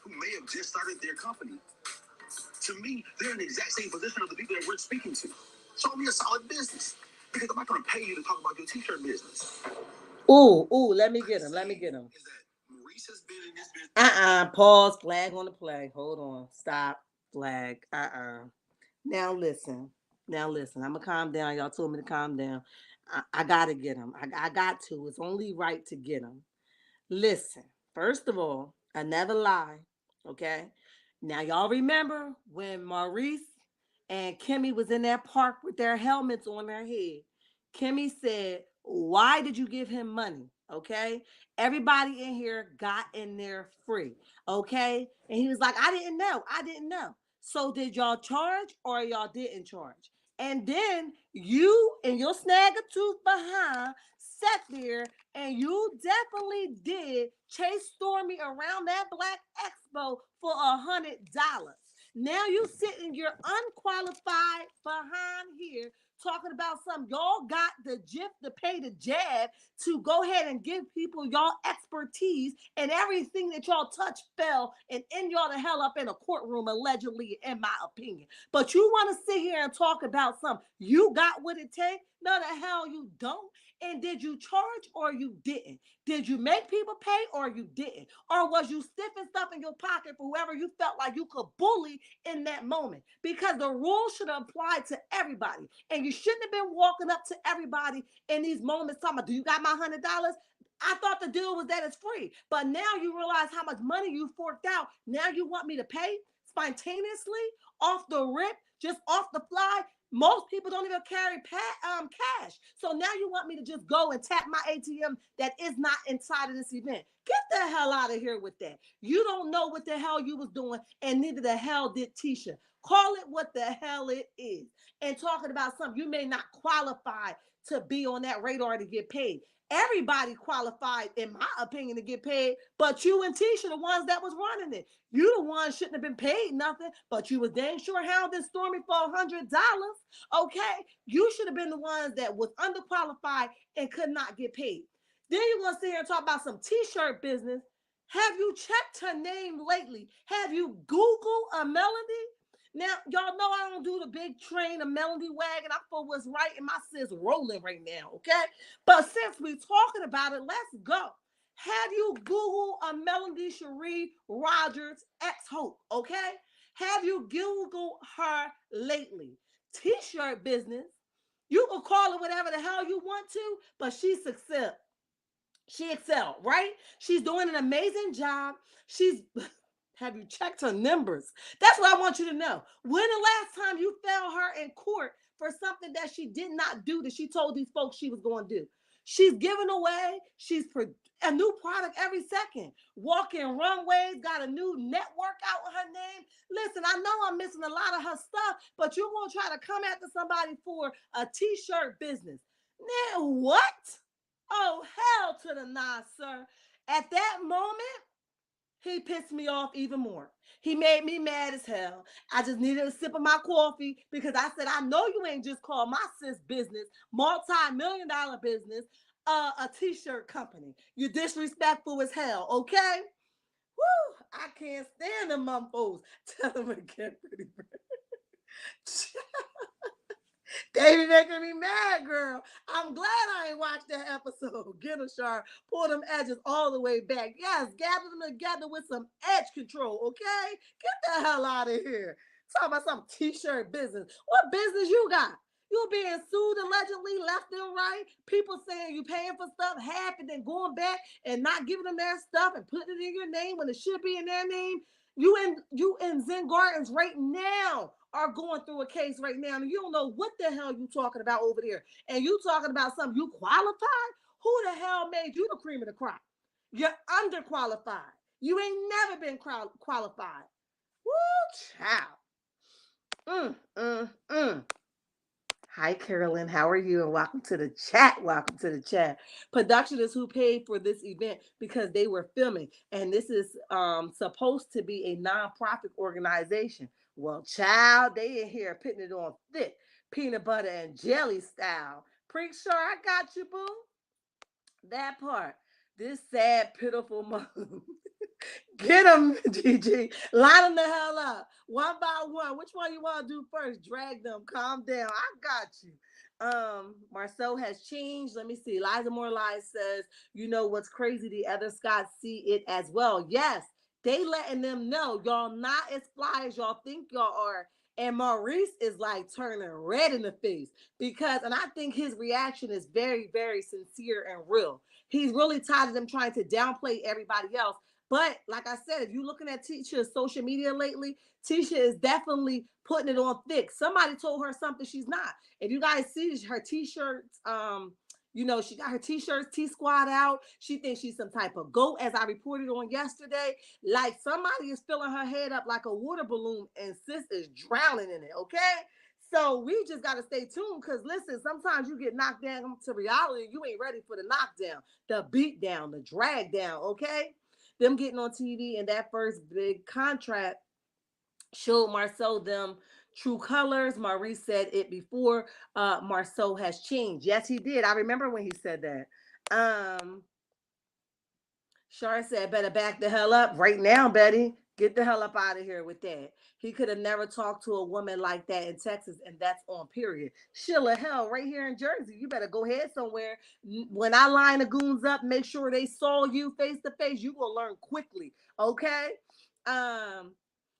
who may have just started their company, to me, they're in the exact same position of the people that we're speaking to. Show me a solid business. Because I'm not going to pay you to talk about your t-shirt business. Ooh, let me get him. Let me get him. Is that Maurice has been in this business. Pause. Flag on the play. Hold on. Stop. Flag. Now listen. I'm gonna calm down. Y'all told me to calm down. I gotta get him. I got to. It's only right to get him. Listen. First of all, I never lie. Okay. Now y'all remember when Maurice and Kimmy was in that park with their helmets on their head. Kimmy said, Why did you give him money? Okay. Everybody in here got in there free. Okay. And he was like, I didn't know. I didn't know. So did y'all charge or y'all didn't charge? And then you and your snag a tooth behind sat there and you definitely did chase Stormy around that Black Expo for $100. Now you sitting your unqualified behind here talking about something. Y'all got the gift to pay the jab to go ahead and give people y'all expertise, and everything that y'all touch fell and end y'all the hell up in a courtroom, allegedly, in my opinion. But you want to sit here and talk about something. You got what it takes? No, the hell you don't. And did you charge or you didn't? Did you make people pay or you didn't? Or was you stiffing stuff in your pocket for whoever you felt like you could bully in that moment? Because the rules should apply to everybody. And you shouldn't have been walking up to everybody in these moments talking about, do you got my $100? I thought the deal was that it's free. But now you realize how much money you forked out. Now you want me to pay spontaneously, off the rip, just off the fly. Most people don't even carry cash. So now you want me to just go and tap my ATM that is not inside of this event. Get the hell out of here with that. You don't know what the hell you was doing, and neither the hell did Tisha. Call it what the hell it is. And talking about something you may not qualify to be on that radar to get paid. Everybody qualified, in my opinion, to get paid, but you and Tisha, the ones that was running it. You the ones shouldn't have been paid nothing, but you was dang sure hounding Stormy for $100. Okay, you should have been the ones that was underqualified and could not get paid. Then you're gonna sit here and talk about some t-shirt business. Have you checked her name lately? Have you Googled a Melody? Now, y'all know I don't do the big train of Melody wagon. I'm for what's right, and my sis rolling right now, okay? But since we're talking about it, let's go. Have you Googled a Melody Cherie Rogers ex-Hope, okay? Have you Googled her lately? T-shirt business. You can call it whatever the hell you want to, but she's success. She excelled, right? She's doing an amazing job. She's have you checked her numbers? That's what I want you to know. When the last time you found her in court for something that she did not do that she told these folks she was going to do? She's giving away. A new product every second. Walking runways, got a new network out with her name. Listen, I know I'm missing a lot of her stuff, but you're going to try to come after somebody for a t-shirt business. Now, what? Oh, hell to the nah, sir. At that moment, he pissed me off even more. He made me mad as hell. I just needed a sip of my coffee because I said, I know you ain't just called my sis business, multi-million-dollar business, a t-shirt company. You disrespectful as hell, okay? Woo! I can't stand them mumfos. Tell them again, pretty bird. They be making me mad, girl. I'm glad I ain't watched that episode. Get a sharp, pull them edges all the way back. Yes, gather them together with some edge control, okay? Get the hell out of here. Talking about some t-shirt business. What business you got? You being sued allegedly left and right. People saying you paying for stuff half and then going back and not giving them their stuff and putting it in your name when it should be in their name. You in Zen Gardens right now are going through a case right now, and you don't know what the hell you talking about over there. And you talking about something you qualified? Who the hell made you the cream of the crop? You're underqualified. You ain't never been qualified. Woo, child. Hi, Carolyn. How are you? And welcome to the chat. Welcome to the chat. Production is who paid for this event because they were filming. And this is supposed to be a nonprofit organization. Well, child, they in here putting it on thick. Peanut butter and jelly style. Pretty sure I got you, boo. That part. This sad, pitiful mom. Get them, Gigi. Line them the hell up. One by one. Which one you want to do first? Drag them. Calm down. I got you. Marsau has changed. Let me see. Liza More Lies says, you know what's crazy? The other Scots see it as well. Yes, they letting them know y'all not as fly as y'all think y'all are. And Maurice is like turning red in the face because, and I think his reaction is very, very sincere and real. He's really tired of them trying to downplay everybody else. But like I said, if you're looking at Tisha's social media lately, Tisha is definitely putting it on thick. Somebody told her something she's not. If you guys see her t-shirts, You know, she got her t-shirts, T-Squad out. She thinks she's some type of goat, as I reported on yesterday. Like somebody is filling her head up like a water balloon and sis is drowning in it, okay? So we just got to stay tuned because listen, sometimes you get knocked down to reality and you ain't ready for the knockdown, the beat down, the drag down, okay? Them getting on TV and that first big contract showed Marsau them true colors. Maurice said it before. Marsau has changed. Yes, he did. I remember when he said that. Shar said, better back the hell up right now, Betty. Get the hell up out of here with that. He could have never talked to a woman like that in Texas, and that's on period. Sheila, hell, right here in Jersey. You better go ahead somewhere. When I line the goons up, make sure they saw you face to face. You will learn quickly, okay? Um,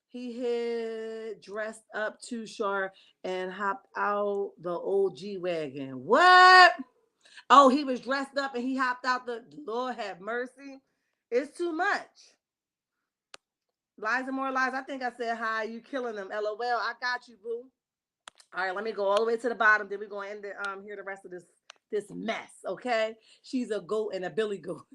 he had dressed up too sharp and hopped out the old G wagon. What? Oh, he was dressed up and he hopped out the Lord have mercy. It's too much. Lies and more lies. I think I said hi. You killing them. LOL. I got you, boo. All right, let me go all the way to the bottom. Then we're gonna end it. Hear the rest of this mess. Okay. She's a goat and a billy goat.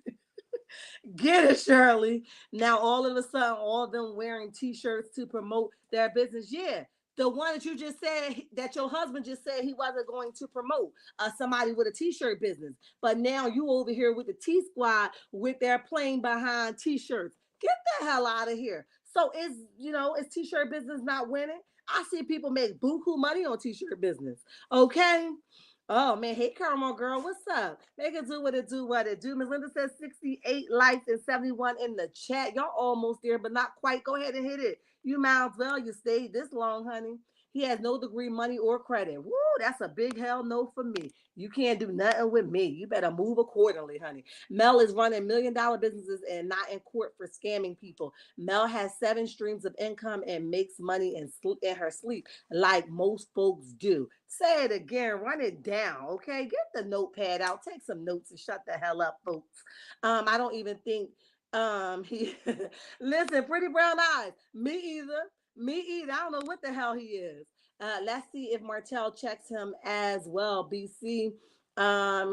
Get it, Shirley. Now all of a sudden, all of them wearing t-shirts to promote their business. Yeah. The one that you just said that your husband just said he wasn't going to promote, somebody with a t-shirt business. But now you over here with the T Squad with their plain behind t-shirts. Get the hell out of here. So is t-shirt business not winning? I see people make buku money on t-shirt business. Okay. Oh man, hey Caramel girl, what's up? Make it do what it do, what it do. Miss Linda says 68 likes and 71 in the chat. Y'all almost there, but not quite. Go ahead and hit it. You might as well. You stayed this long, honey. He has no degree, money, or credit. Woo, that's a big hell no for me. You can't do nothing with me. You better move accordingly, honey. Mel is running $1 million businesses and not in court for scamming people. Mel has 7 streams of income and makes money in her sleep, like most folks do. Say it again, run it down, okay? Get the notepad out, take some notes, and shut the hell up, folks. I don't even think he listen, pretty brown eyes. Me either. Me either. I don't know what the hell he is. Let's see if Martell checks him as well. BC,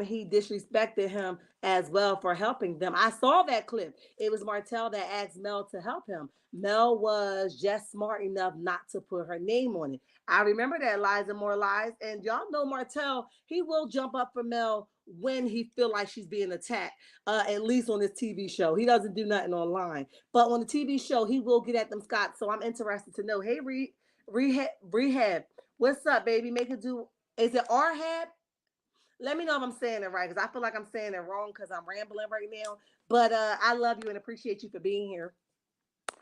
he disrespected him as well for helping them. I saw that clip. It was Martell that asked Mel to help him. Mel was just smart enough not to put her name on it. I remember that. Lies and more lies. And y'all know Martell, he will jump up for Mel when he feel like she's being attacked, at least on this TV show. He doesn't do nothing online. But on the TV show, he will get at them Scott. So I'm interested to know. Hey, Rehab. What's up, baby? Make it do. Is it Rehab? Let me know if I'm saying it right, because I feel like I'm saying it wrong because I'm rambling right now. But I love you and appreciate you for being here.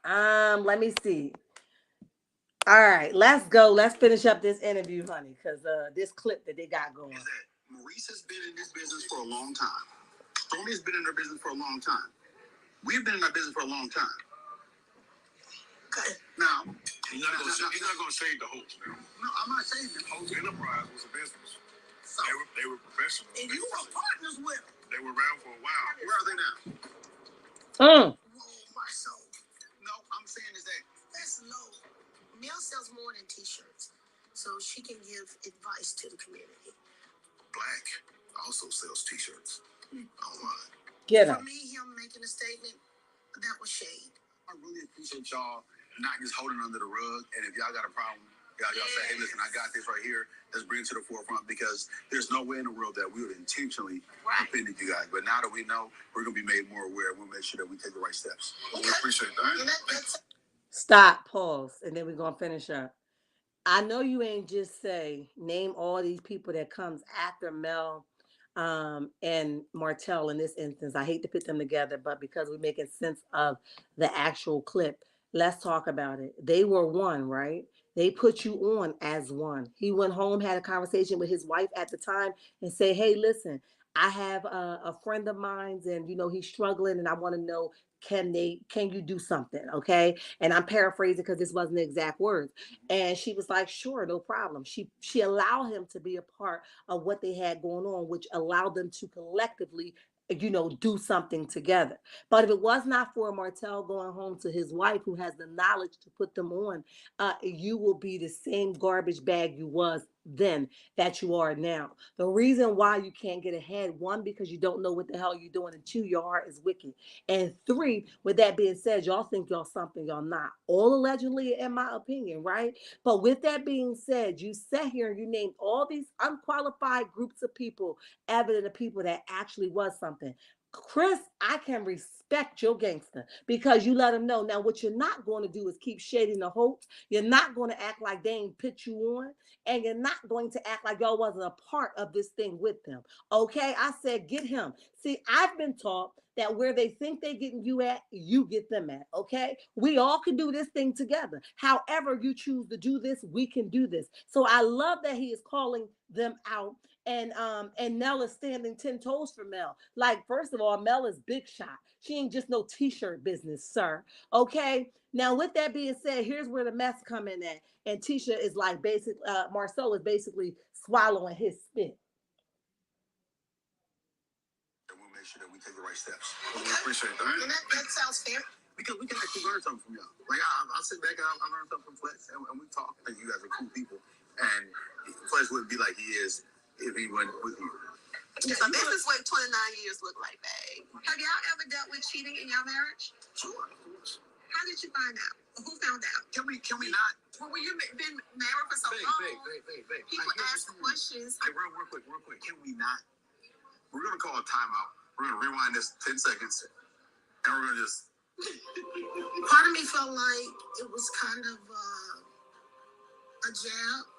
Let me see. All right, let's go. Let's finish up this interview, honey, because this clip that they got going. Is that Maurice has been in this business for a long time. Tony's been in her business for a long time. We've been in our business for a long time. Okay. Now, he's not going to save the host now. No, I'm not saving the Host Enterprise was a business. So, they were professional. And you were partners with them. They were around for a while. Where are they now? Whoa, Marsau. No, I'm saying is that that's low. Mel sells more than t-shirts, so she can give advice to the community. Black also sells t-shirts online. Get For him. me, him making a statement, that was shade. I really appreciate y'all not just holding under the rug. And if y'all got a problem, y'all say, hey, listen, I got this right here. Let's bring it to the forefront, because there's no way in the world that we would intentionally offend you guys. But now that we know, we're going to be made more aware. We'll make sure that we take the right steps. We appreciate that. Stop, pause, and then we're gonna finish up. I know you ain't just say name all these people that comes after Mel and Martell in this instance. I hate to put them together, but because we're making sense of the actual clip, let's talk about it. They were one, right? They put you on as one. He went home, had a conversation with his wife at the time, and say, "Hey, listen, I have a friend of mine's, and he's struggling, and I want to know." Can you do something? Okay. And I'm paraphrasing because this wasn't the exact words. And she was like, sure, no problem. She allowed him to be a part of what they had going on, which allowed them to collectively, do something together. But if it was not for Martell going home to his wife, who has the knowledge to put them on, you will be the same garbage bag you was then that you are now. The reason why you can't get ahead, one, because you don't know what the hell you're doing, and two, your heart is wicked. And three, with that being said, y'all think y'all something y'all not. All allegedly, in my opinion, right? But with that being said, you sat here and you named all these unqualified groups of people, evident of people that actually was something. Chris, I can respect your gangster because you let them know. Now, what you're not going to do is keep shading the hopes. You're not going to act like they ain't put you on, and you're not going to act like y'all wasn't a part of this thing with them. Okay, I said get him. See, I've been taught that where they think they're getting you at, you get them at. Okay, we all can do this thing together. However you choose to do this, we can do this. So I love that he is calling them out, and Nell is standing 10 toes for Mel. Like, first of all, Mel is big shot. She ain't just no t-shirt business, sir. Okay. Now, with that being said, here's where the mess come in at. And Tisha is like basically, Marsau is basically swallowing his spit. And we'll make sure that we take the right steps. Okay. We appreciate that. And that sounds fair. Because we can actually learn something from y'all. Like, I'll sit back and I learn something from Flex, and we talk. I think you guys are cool people. And Flex wouldn't be like he is if he went with you. So this is what 29 years look like, babe. Have y'all ever dealt with cheating in your marriage? Sure, of course. How did you find out? Who found out? Can we not? Well, you've been married for so long. People ask questions. Hey, real quick. Can we not? We're going to call a timeout. We're going to rewind this 10 seconds. And we're going to just... Part of me felt like it was kind of a jab.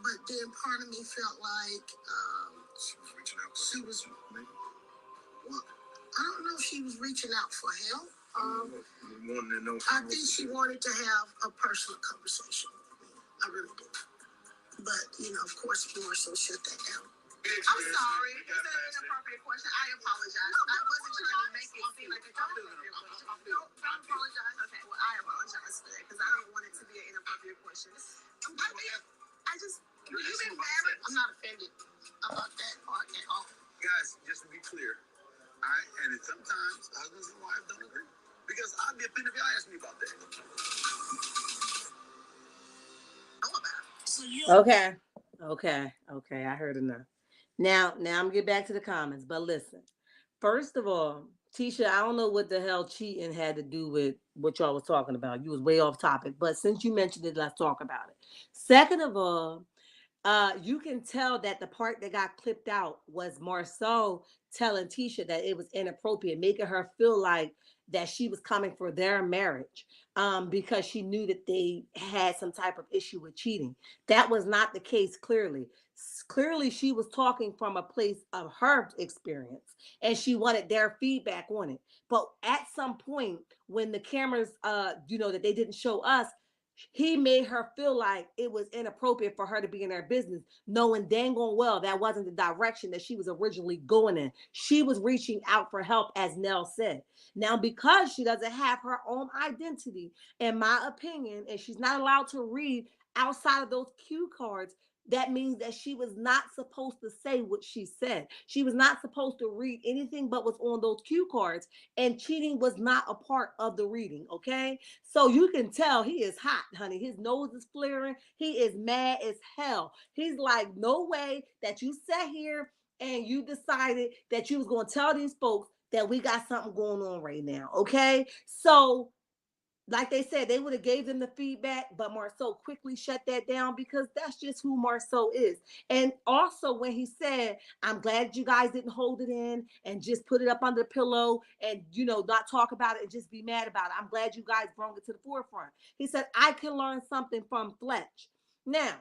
But then part of me felt like she was reaching out. Well, I don't know if she was reaching out for help. I think she wanted to have a personal conversation with me. I really did. But, of course, Marsau shut that down. I'm sorry. Is that an inappropriate question? I apologize. I wasn't trying to make it seem like a inappropriate question. No, don't apologize. Okay, well, I apologize for that because I didn't want it to be an inappropriate question. You've been married. I'm not offended about that part at all. Guys, just to be clear, and sometimes husbands and wives don't agree. Because I'd be offended if y'all asked me about that. Okay. I heard enough. Now I'm gonna get back to the comments. But listen, first of all, Tisha, I don't know what the hell cheating had to do with what y'all was talking about. You was way off topic. But since you mentioned it, let's talk about it. Second of all, you can tell that the part that got clipped out was Marsau telling Tisha that it was inappropriate, making her feel like that she was coming for their marriage, because she knew that they had some type of issue with cheating. That was not the case. Clearly, she was talking from a place of her experience, and she wanted their feedback on it. But at some point, when the cameras, that they didn't show us, he made her feel like it was inappropriate for her to be in her business, knowing dang on well that wasn't the direction that she was originally going in. She was reaching out for help, as Nell said. Now, because she doesn't have her own identity, in my opinion, and she's not allowed to read outside of those cue cards, that means that she was not supposed to say what she said. She was not supposed to read anything but what's on those cue cards, and cheating was not a part of the reading, okay? So you can tell he is hot, honey. His nose is flaring. He is mad as hell. He's like, no way that you sat here and you decided that you was going to tell these folks that we got something going on right now, okay? So like they said, they would have gave them the feedback, but Marsau quickly shut that down because that's just who Marsau is. And also when he said, I'm glad you guys didn't hold it in and just put it up under the pillow and, not talk about it and just be mad about it. I'm glad you guys brought it to the forefront. He said, I can learn something from Fletch. Now,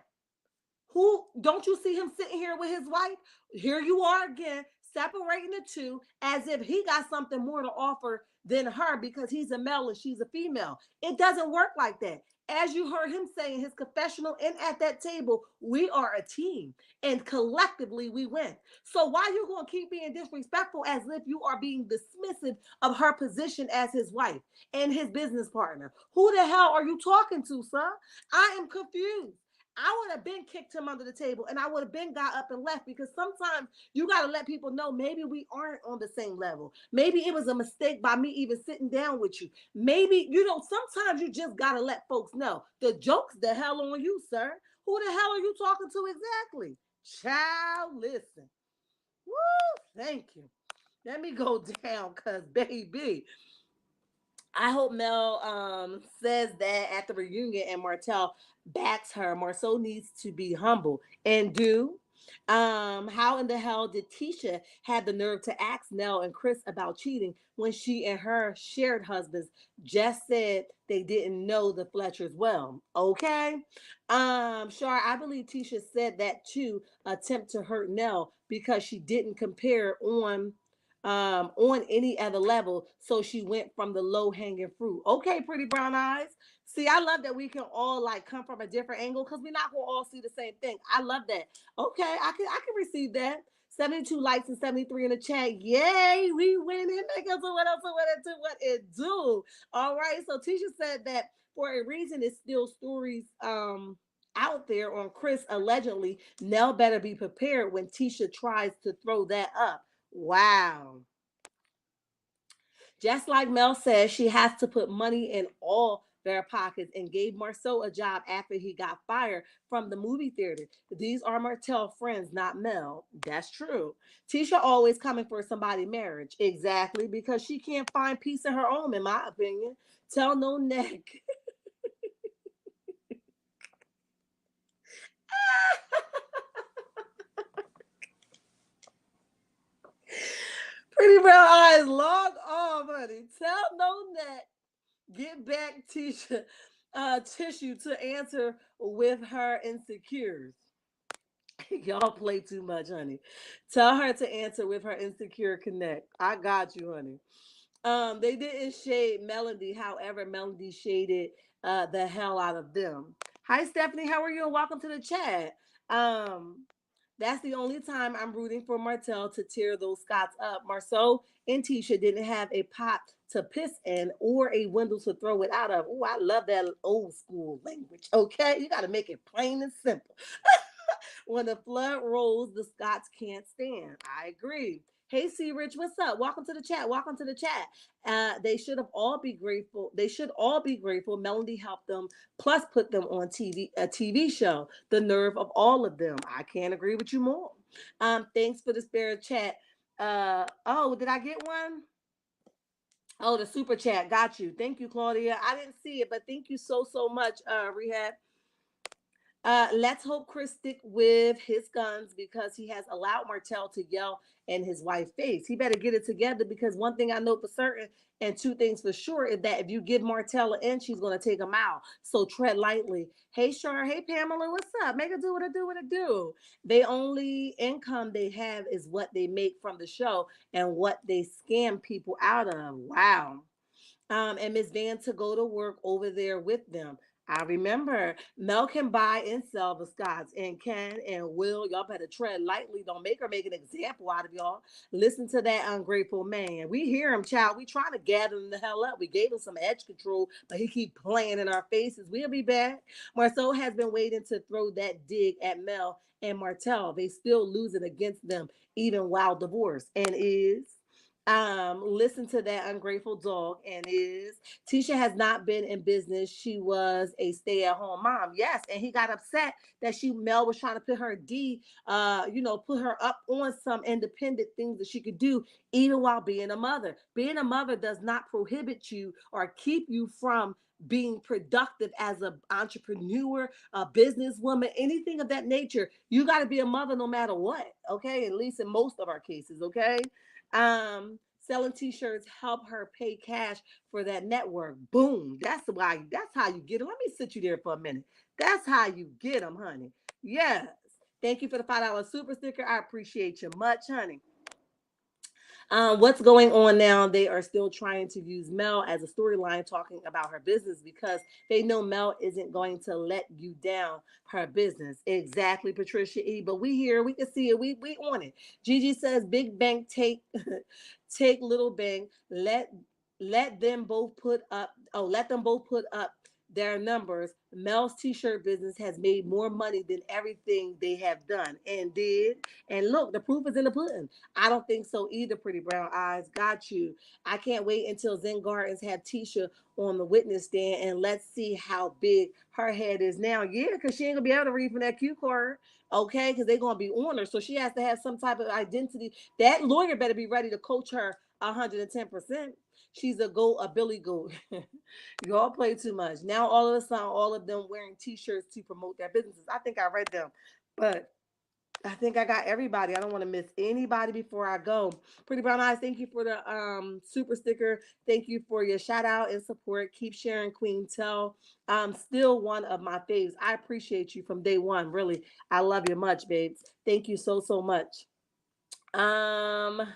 who don't you see him sitting here with his wife? Here you are again, separating the two as if he got something more to offer than her because he's a male and she's a female. It doesn't work like that. As you heard him say in his confessional and at that table, we are a team and collectively we win. So why you going to keep being disrespectful as if you are being dismissive of her position as his wife and his business partner? Who the hell are you talking to, son? I am confused. I would have been kicked him under the table and I would have been got up and left because sometimes you got to let people know maybe we aren't on the same level. Maybe it was a mistake by me even sitting down with you. Maybe, sometimes you just got to let folks know the joke's the hell on you, sir. Who the hell are you talking to exactly? Child, listen. Woo, thank you. Let me go down, cause baby, I hope Mel says that at the reunion and Martell backs her. Marsau needs to be humble and do. How in the hell did Tisha have the nerve to ask Nell and Chris about cheating when she and her shared husbands just said they didn't know the Fletchers well? Okay. Shar, I believe Tisha said that to attempt to hurt Nell because she didn't compare on any other level. So she went from the low hanging fruit. Okay, pretty brown eyes. See, I love that we can all like come from a different angle because we're not gonna all see the same thing. I love that. Okay, I can receive that. 72 likes and 73 in the chat. Yay, we winning, niggas. So what else? So what it do? What it do? All right. So Tisha said that for a reason, it's still stories out there on Chris allegedly. Nell better be prepared when Tisha tries to throw that up. Wow. Just like Mel says, she has to put money in all their pockets and gave Marceau a job after he got fired from the movie theater. These are Martell friends, not Mel. That's true. Tisha always coming for somebody marriage. Exactly, because she can't find peace in her own, in my opinion. Tell no neck. Pretty brown eyes, log off, honey. Tell no neck. Get back Tisha tissue to answer with her insecures. Y'all play too much, honey. Tell her to answer with her insecure connect. I got you, honey. They didn't shade Melody, however, Melody shaded the hell out of them. Hi, Stephanie. How are you? And welcome to the chat. Um, that's the only time I'm rooting for Martell to tear those Scots up. Marceau and Tisha didn't have a pot to piss in or a window to throw it out of. Oh, I love that old school language. Okay, you got to make it plain and simple. When the flood rolls, the Scots can't stand. I agree. Hey, C Rich, what's up? Welcome to the chat. Welcome to the chat. They should have all be grateful. They should all be grateful. Melody helped them, plus put them on TV, a TV show. The nerve of all of them. I can't agree with you more. Thanks for the spare chat. Oh, did I get one? Oh, the super chat. Got you. Thank you, Claudia. I didn't see it, but thank you so much, Rehab. Let's hope Chris stick with his guns because he has allowed Martell to yell in his wife's face. He better get it together because one thing I know for certain and two things for sure is that if you give Martell an inch, she's going to take him out. So tread lightly. Hey, Shar. Hey, Pamela. What's up? Make it do what it do what it do. The only income they have is what they make from the show and what they scam people out of. Wow. And Miss Van to go to work over there with them. I remember Mel can buy and sell the Scots and can and will. Y'all better tread lightly. Don't make her make an example out of y'all. Listen to that ungrateful man. We hear him, child. We trying to gather him the hell up. We gave him some edge control, but he keep playing in our faces. We'll be back. Marceau has been waiting to throw that dig at Mel and Martell. They still losing against them even while divorced and is listen to that ungrateful dog and is Tisha has not been in business. She was a stay-at-home mom. Yes, and he got upset that Mel was trying to put her put her up on some independent things that she could do even while being a mother. Being a mother does not prohibit you or keep you from being productive as an entrepreneur, a businesswoman, anything of that nature. You got to be a mother no matter what. Okay, at least in most of our cases. Okay. Selling t-shirts help her pay cash for that network. Boom. That's how you get it. Let me sit you there for a minute. That's how you get them, honey. Yes. Thank you for the $5 super sticker. I appreciate you much, honey. What's going on now? They are still trying to use Mel as a storyline talking about her business because they know Mel isn't going to let you down her business. Exactly, Patricia E. But we here, we can see it. We on it. Gigi says, "Big bank take take little bank. Let them both put up. Oh, let them both put up their numbers, Mel's t-shirt business has made more money than everything they have done and did. And look, the proof is in the pudding. I don't think so either, Pretty Brown Eyes. Got you. I can't wait until Zen Gardens have Tisha on the witness stand and let's see how big her head is now. Yeah, because she ain't gonna be able to read from that cue card. Okay, because they're gonna be on her. So she has to have some type of identity. That lawyer better be ready to coach her 110%. She's a Billy Goat. You all play too much. Now all of a sudden, all of them wearing t-shirts to promote their businesses. I think I read them, but I think I got everybody. I don't want to miss anybody before I go. Pretty Brown Eyes, thank you for the super sticker. Thank you for your shout out and support. Keep sharing, Queen Tell. Still one of my faves. I appreciate you from day one. Really, I love you much, babes. Thank you so so much. Um,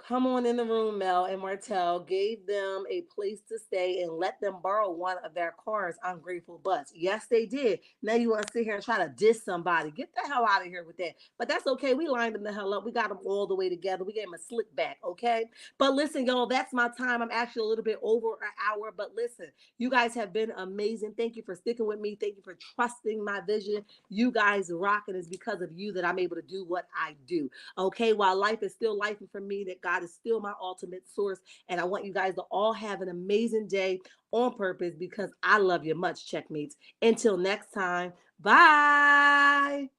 Come on in the room, Mel and Martell gave them a place to stay and let them borrow one of their cars. Ungrateful butts. Yes, they did. Now you want to sit here and try to diss somebody. Get the hell out of here with that. But that's okay. We lined them the hell up. We got them all the way together. We gave them a slick back, okay? But listen, y'all, that's my time. I'm actually a little bit over an hour. But listen, you guys have been amazing. Thank you for sticking with me. Thank you for trusting my vision. You guys rock. And it's because of you that I'm able to do what I do. Okay, while life is still life for me, that God is still my ultimate source. And I want you guys to all have an amazing day on purpose because I love you much, checkmates. Until next time, bye.